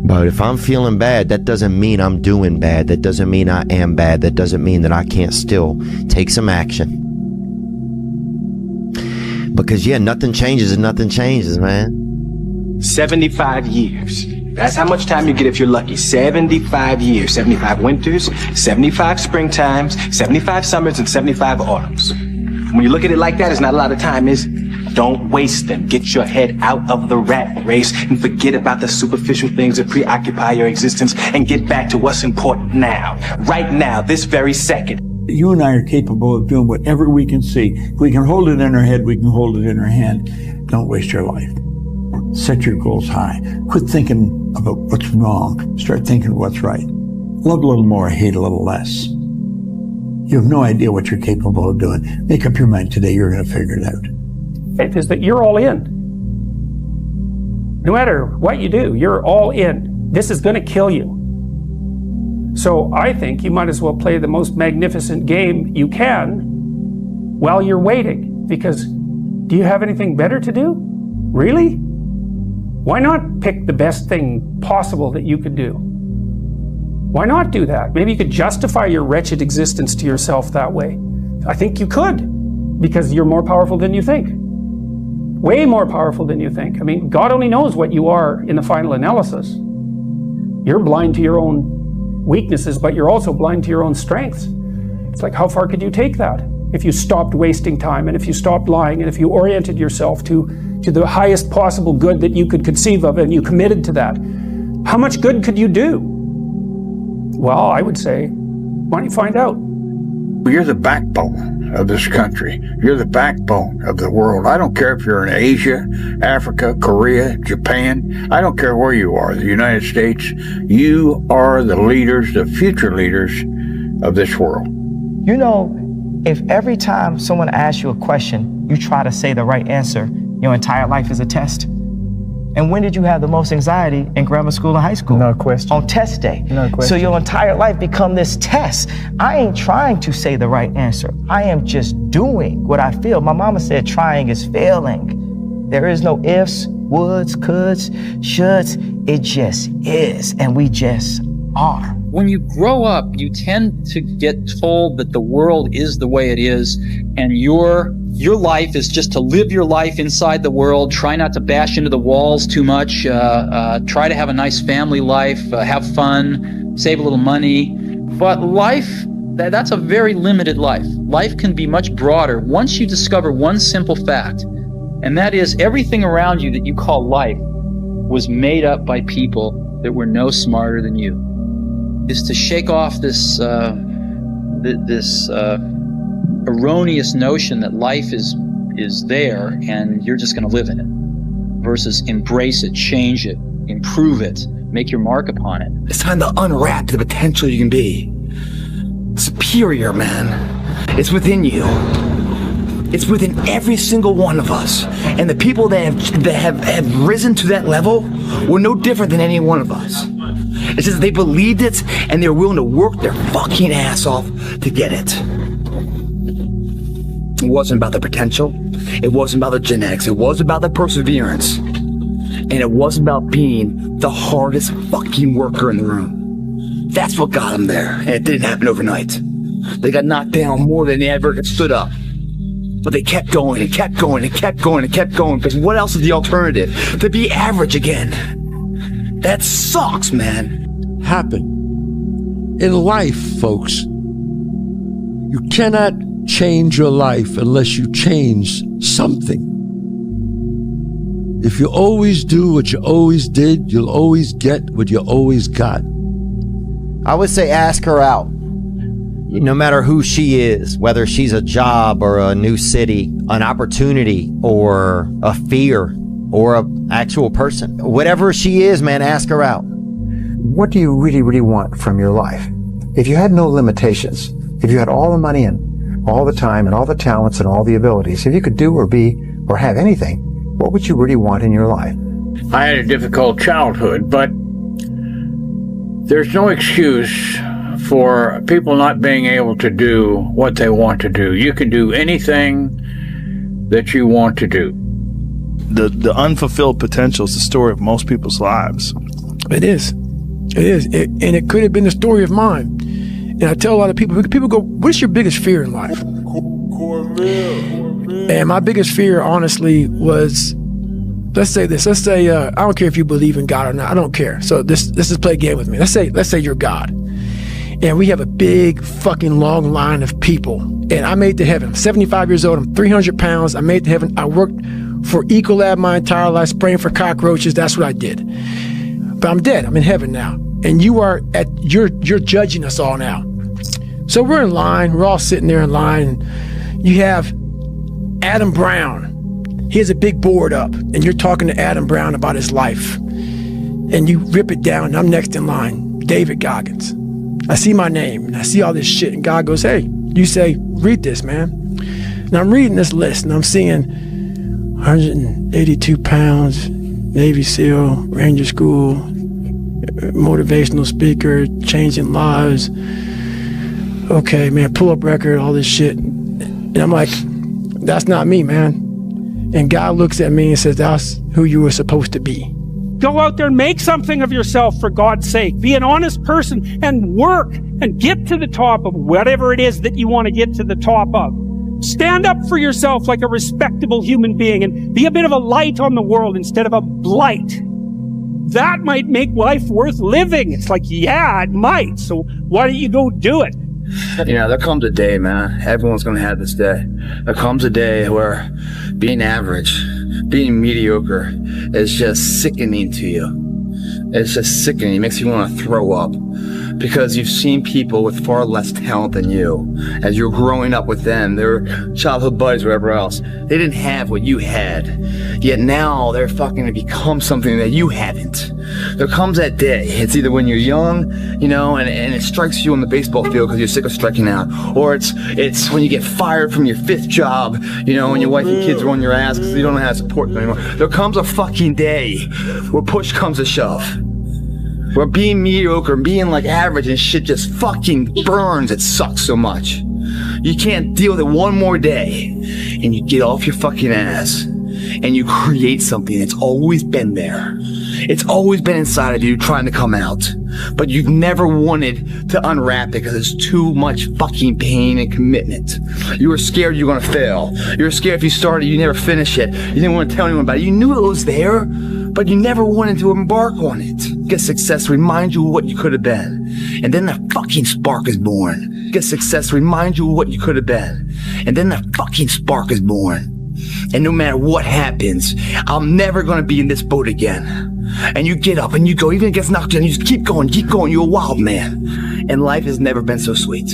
Speaker 11: But if I'm feeling bad, that doesn't mean I'm doing bad. That doesn't mean I am bad. That doesn't mean that I can't still take some action. Because yeah, nothing changes and nothing changes, man.
Speaker 12: 75 years. That's how much time you get if you're lucky. 75 years. 75 winters, 75 springtimes, 75 summers, and 75 autumns. When you look at it like that, it's not a lot of time, is it? Don't waste them. Get your head out of the rat race and forget about the superficial things that preoccupy your existence and get back to what's important now. Right now, this very second.
Speaker 10: You and I are capable of doing whatever we can see. If we can hold it in our head, we can hold it in our hand. Don't waste your life. Set your goals high. Quit thinking about what's wrong. Start thinking what's right. Love a little more, hate a little less. You have no idea what you're capable of doing. Make up your mind today, you're going to figure it out.
Speaker 1: It is that you're all in. No matter what you do, you're all in. This is going to kill you. So I think you might as well play the most magnificent game you can while you're waiting. Because do you have anything better to do? Really? Why not pick the best thing possible that you could do? Why not do that? Maybe you could justify your wretched existence to yourself that way. I think you could, because you're more powerful than you think. Way more powerful than you think. I mean, God only knows what you are in the final analysis. You're blind to your own weaknesses, but you're also blind to your own strengths. It's like, how far could you take that? If you stopped wasting time, and if you stopped lying, and if you oriented yourself to the highest possible good that you could conceive of, and you committed to that, how much good could you do? Well, I would say, why don't you find out?
Speaker 10: You're the backbone of this country. You're the backbone of the world. I don't care if you're in Asia, Africa, Korea, Japan. I don't care where you are, the United States. You are the leaders, the future leaders of this world.
Speaker 14: You know, if every time someone asks you a question, you try to say the right answer, your entire life is a test. And when did you have the most anxiety in grammar school and high school? No question. On test day. No question. So your entire life become this test. I ain't trying to say the right answer. I am just doing what I feel. My mama said trying is failing. There is no ifs, woulds, coulds, shoulds. It just is, and we just are.
Speaker 24: When you grow up, you tend to get told that the world is the way it is, and your life is just to live your life inside the world, try not to bash into the walls too much, try to have a nice family life, have fun, save a little money. But life, that's a very limited life. Life can be much broader once you discover one simple fact, and that is everything around you that you call life was made up by people that were no smarter than you. Is to shake off this erroneous notion that life is there and you're just going to live in it, versus embrace it, change it, improve it, make your mark upon it.
Speaker 17: It's time to unwrap the potential you can be. Superior, man. It's within you. It's within every single one of us. And the people that have risen to that level were no different than any one of us. It's just they believed it and they were willing to work their fucking ass off to get it. It wasn't about the potential. It wasn't about the genetics. It wasn't about the perseverance. And it wasn't about being the hardest fucking worker in the room. That's what got them there. And it didn't happen overnight. They got knocked down more than they ever stood up. But they kept going and kept going and kept going and kept going, because what else is the alternative? To be average again. That sucks, man.
Speaker 25: Happen. In life, folks, you cannot change your life unless you change something. If you always do what you always did, you'll always get what you always got.
Speaker 11: I would say ask her out. No matter who she is, whether she's a job or a new city, an opportunity or a fear or an actual person. Whatever she is, man, ask her out.
Speaker 7: What do you really, really want from your life? If you had no limitations, if you had all the money and all the time and all the talents and all the abilities, if you could do or be or have anything, what would you really want in your life?
Speaker 6: I had a difficult childhood, but there's no excuse for people not being able to do what they want to do. You can do anything that you want to do.
Speaker 13: The unfulfilled potential is the story of most people's lives.
Speaker 16: It is. It is. And it could have been the story of mine. And I tell a lot of people go, what's your biggest fear in life? And my biggest fear, honestly, was, let's say this. Let's say, I don't care if you believe in God or not. I don't care. So let's just play a game with me. Let's say you're God. And we have a big fucking long line of people. And I made it to heaven. I'm 75 years old. I'm 300 pounds. I made it to heaven. I worked for Ecolab my entire life, spraying for cockroaches. That's what I did. But I'm dead. I'm in heaven now. And you're judging us all now. So we're in line. We're all sitting there in line. You have Adam Brown. He has a big board up. And you're talking to Adam Brown about his life. And you rip it down. And I'm next in line. David Goggins. I see my name. And I see all this shit. And God goes, hey, you say, read this, man. And I'm reading this list. And I'm seeing 182 pounds, Navy SEAL, Ranger School, motivational speaker, changing lives. Okay, man, pull-up record, all this shit. And I'm like, that's not me, man. And God looks at me and says, that's who you were supposed to be.
Speaker 1: Go out there and make something of yourself, for God's sake. Be an honest person and work and get to the top of whatever it is that you want to get to the top of. Stand up for yourself like a respectable human being and be a bit of a light on the world instead of a blight. That might make life worth living. It's like, yeah, it might. So why don't you go do it?
Speaker 17: You know, there comes a day, man. Everyone's going to have this day. There comes a day where being average, being mediocre is just sickening to you. It's just sickening. It makes you want to throw up. Because you've seen people with far less talent than you. As you're growing up with them, their childhood buddies, whatever else, they didn't have what you had. Yet now they're fucking to become something that you haven't. There comes that day. It's either when you're young, you know, and it strikes you on the baseball field because you're sick of striking out. Or it's when you get fired from your 5th job, you know, and your wife and kids are on your ass because you don't know how to support them anymore. There comes a fucking day where push comes to shove. Where being mediocre, being like average and shit just fucking burns. It sucks so much. You can't deal with it one more day. And you get off your fucking ass. And you create something that's always been there. It's always been inside of you trying to come out. But you've never wanted to unwrap it because it's too much fucking pain and commitment. You were scared you were going to fail. You were scared if you started, you never finish it. You didn't want to tell anyone about it. You knew it was there, but you never wanted to embark on it. Get success remind you of what you could have been. And then the fucking spark is born. Get success remind you of what you could have been. And then the fucking spark is born. And no matter what happens, I'm never going to be in this boat again. And you get up and you go, even if it gets knocked down, you just keep going, you're a wild man. And life has never been so sweet.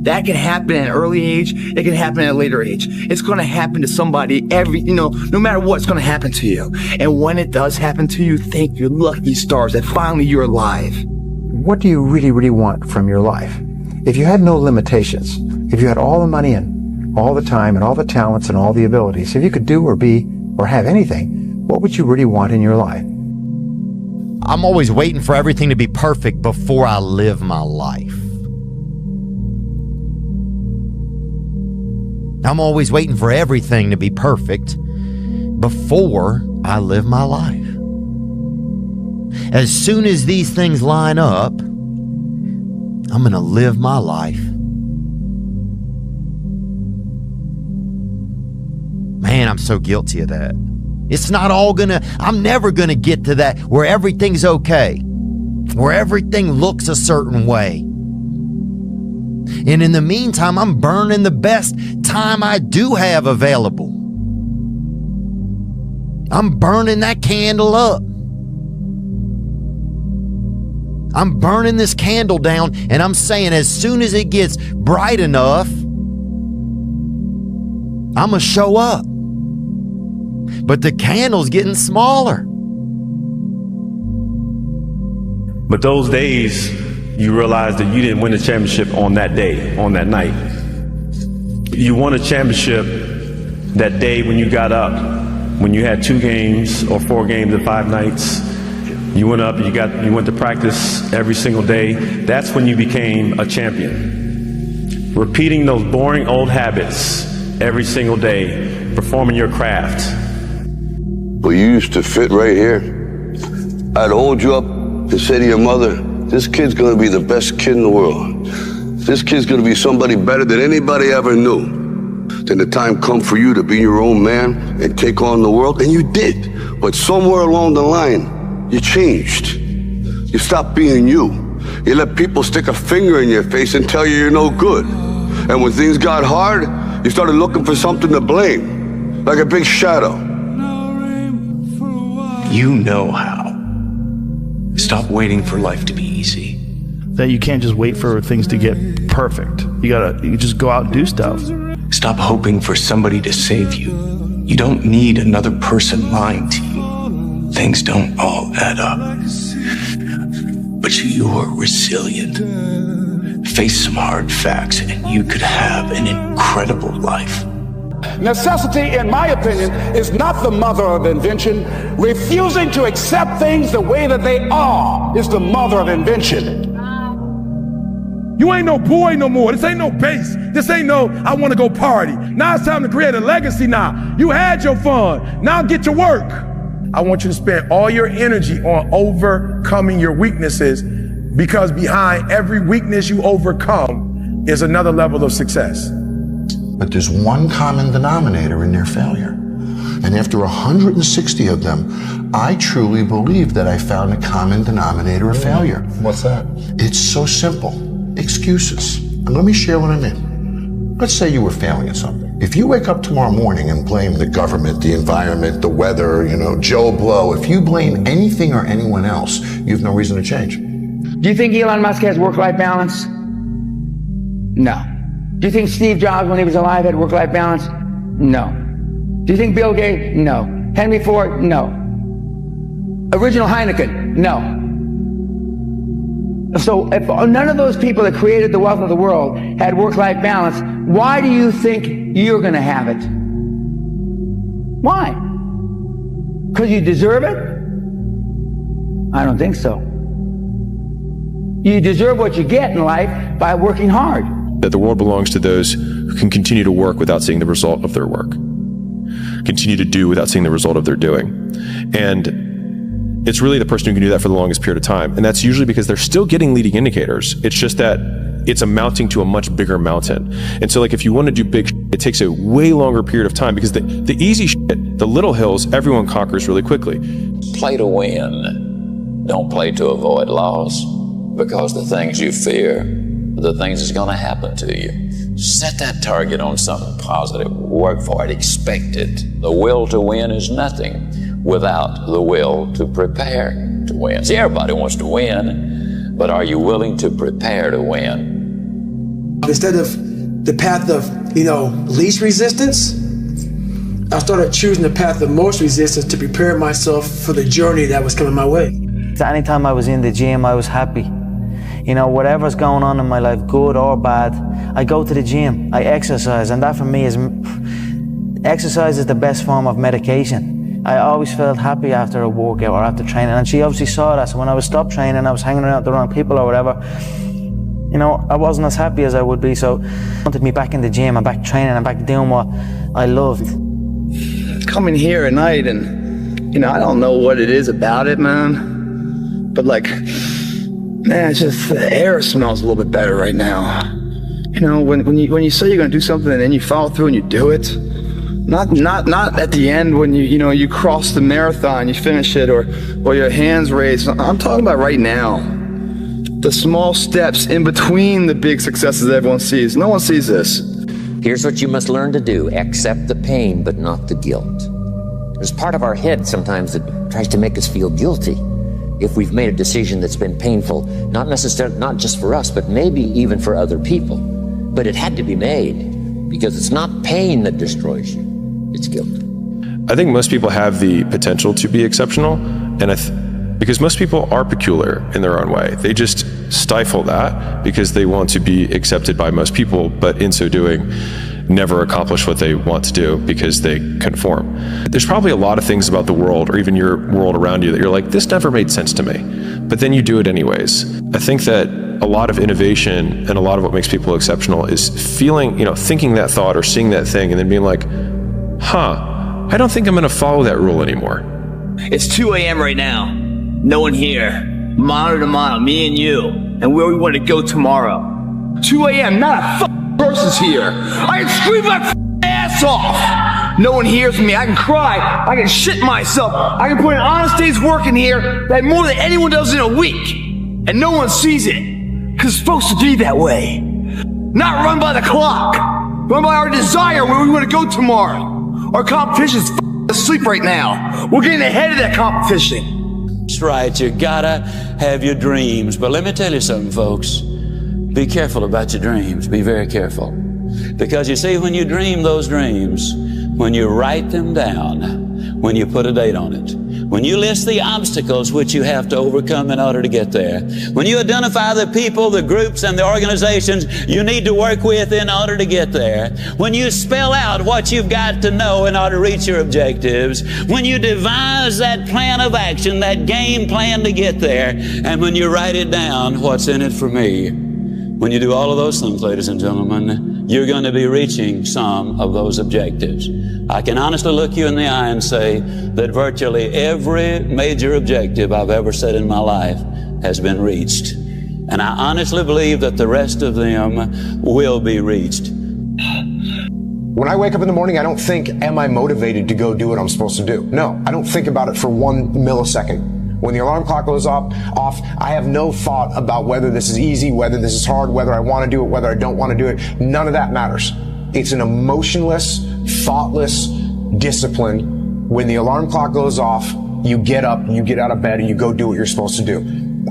Speaker 17: That can happen at an early age, it can happen at a later age. It's gonna happen to somebody no matter what, it's gonna happen to you. And when it does happen to you, thank your lucky stars that finally you're alive.
Speaker 7: What do you really, really want from your life? If you had no limitations, if you had all the money and all the time and all the talents and all the abilities, if you could do or be or have anything, what would you really want in your life?
Speaker 11: I'm always waiting for everything to be perfect before I live my life. I'm always waiting for everything to be perfect before I live my life. As soon as these things line up, I'm going to live my life. Man, I'm so guilty of that. It's not all I'm never gonna get to that where everything's okay, where everything looks a certain way. And in the meantime, I'm burning the best time I do have available. I'm burning that candle up. I'm burning this candle down, and I'm saying as soon as it gets bright enough, I'm gonna show up. But the candle's getting smaller.
Speaker 18: But those days, you realize that you didn't win the championship on that day, on that night. You won a championship that day when you got up, when you had 2 games or 4 games in 5 nights. You went up, you went to practice every single day. That's when you became a champion. Repeating those boring old habits every single day, performing your craft.
Speaker 3: Well, you used to fit right here. I'd hold you up and say to your mother, this kid's gonna be the best kid in the world. This kid's gonna be somebody better than anybody ever knew. Then the time come for you to be your own man and take on the world, and you did. But somewhere along the line, you changed. You stopped being you. You let people stick a finger in your face and tell you you're no good. And when things got hard, you started looking for something to blame, like a big shadow.
Speaker 5: You know how. Stop waiting for life to be easy.
Speaker 13: That you can't just wait for things to get perfect. You just go out and do stuff.
Speaker 5: Stop hoping for somebody to save you. You don't need another person lying to you. Things don't all add up. But you're resilient. Face some hard facts and you could have an incredible life.
Speaker 19: Necessity, in my opinion, is not the mother of invention. Refusing to accept things the way that they are is the mother of invention.
Speaker 8: You ain't no boy no more. This ain't no base. This ain't no, I want to go party. Now it's time to create a legacy now. You had your fun. Now get to work. I want you to spend all your energy on overcoming your weaknesses, because behind every weakness you overcome is another level of success.
Speaker 20: But there's one common denominator in their failure. And after 160 of them, I truly believe that I found a common denominator of failure.
Speaker 21: What's that?
Speaker 20: It's so simple. Excuses. And let me share what I mean. Let's say you were failing at something. If you wake up tomorrow morning and blame the government, the environment, the weather, Joe Blow, if you blame anything or anyone else, you have no reason to change.
Speaker 26: Do you think Elon Musk has work-life balance? No. Do you think Steve Jobs, when he was alive, had work-life balance? No. Do you think Bill Gates? No. Henry Ford? No. Original Heineken? No. So if none of those people that created the wealth of the world had work-life balance, why do you think you're going to have it? Why? Because you deserve it? I don't think so. You deserve what you get in life by working hard.
Speaker 4: That the world belongs to those who can continue to work without seeing the result of their work. Continue to do without seeing the result of their doing. And it's really the person who can do that for the longest period of time. And that's usually because they're still getting leading indicators. It's just that it's amounting to a much bigger mountain. And so if you want to do big shit, it takes a way longer period of time, because the easy shit, the little hills, everyone conquers really quickly.
Speaker 27: Play to win. Don't play to avoid loss, because the things you fear are the things that's going to happen to you. Set that target on something positive. Work for it. Expect it. The will to win is nothing without the will to prepare to win. See, everybody wants to win, but are you willing to prepare to win?
Speaker 28: Instead of the path of, least resistance, I started choosing the path of most resistance to prepare myself for the journey that was coming my way.
Speaker 29: Anytime I was in the gym, I was happy. Whatever's going on in my life, good or bad, I go to the gym, I exercise, and that for me is, exercise is the best form of medication. I always felt happy after a workout or after training, and she obviously saw that. So when I was stopped training, I was hanging around with the wrong people or whatever, I wasn't as happy as I would be. So I wanted me back in the gym and back training and back doing what I loved.
Speaker 17: Coming here at night and, I don't know what it is about it, man. But it's just the air smells a little bit better right now. When you say you're gonna do something and then you follow through and you do it. Not at the end when you cross the marathon, you finish it, or your hands raised. I'm talking about right now. The small steps in between the big successes that everyone sees. No one sees this.
Speaker 30: Here's what you must learn to do. Accept the pain, but not the guilt. There's part of our head sometimes that tries to make us feel guilty if we've made a decision that's been painful, not just for us, but maybe even for other people. But it had to be made, because it's not pain that destroys you. It's guilt.
Speaker 4: I think most people have the potential to be exceptional, and because most people are peculiar in their own way. They just stifle that because they want to be accepted by most people, but in so doing, never accomplish what they want to do because they conform. There's probably a lot of things about the world or even your world around you that you're like, this never made sense to me, but then you do it anyways. I think that a lot of innovation and a lot of what makes people exceptional is feeling, thinking that thought or seeing that thing and then being like, I don't think I'm going to follow that rule anymore.
Speaker 17: It's 2 a.m. right now. No one here. Mano to mano, me and you, and where we want to go tomorrow. 2 a.m., not a person's here. I can scream my ass off. No one hears me. I can cry. I can shit myself. I can put an honest day's work in here that more than anyone does in a week. And no one sees it. Because it's supposed to be that way. Not run by the clock. Run by our desire where we want to go tomorrow. Our competition's asleep right now. We're getting ahead of that competition.
Speaker 27: That's right, you gotta have your dreams. But let me tell you something, folks. Be careful about your dreams. Be very careful. Because you see, when you dream those dreams, when you write them down, when you put a date on it, when you list the obstacles which you have to overcome in order to get there, when you identify the people, the groups, and the organizations you need to work with in order to get there, when you spell out what you've got to know in order to reach your objectives, when you devise that plan of action, that game plan to get there, and when you write it down, what's in it for me, when you do all of those things, ladies and gentlemen, you're going to be reaching some of those objectives. I can honestly look you in the eye and say that virtually every major objective I've ever set in my life has been reached. And I honestly believe that the rest of them will be reached.
Speaker 2: When I wake up in the morning, I don't think, am I motivated to go do what I'm supposed to do? No, I don't think about it for 1 millisecond. When the alarm clock goes off, I have no thought about whether this is easy, whether this is hard, whether I want to do it, whether I don't want to do it. None of that matters. It's an emotionless, thoughtless discipline. When the alarm clock goes off, you get up, you get out of bed, and you go do what you're supposed to do.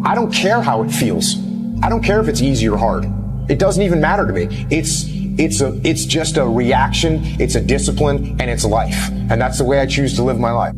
Speaker 2: I don't care how it feels. I don't care if it's easy or hard. It doesn't even matter to me. It's just a reaction, it's a discipline, and it's life. And that's the way I choose to live my life.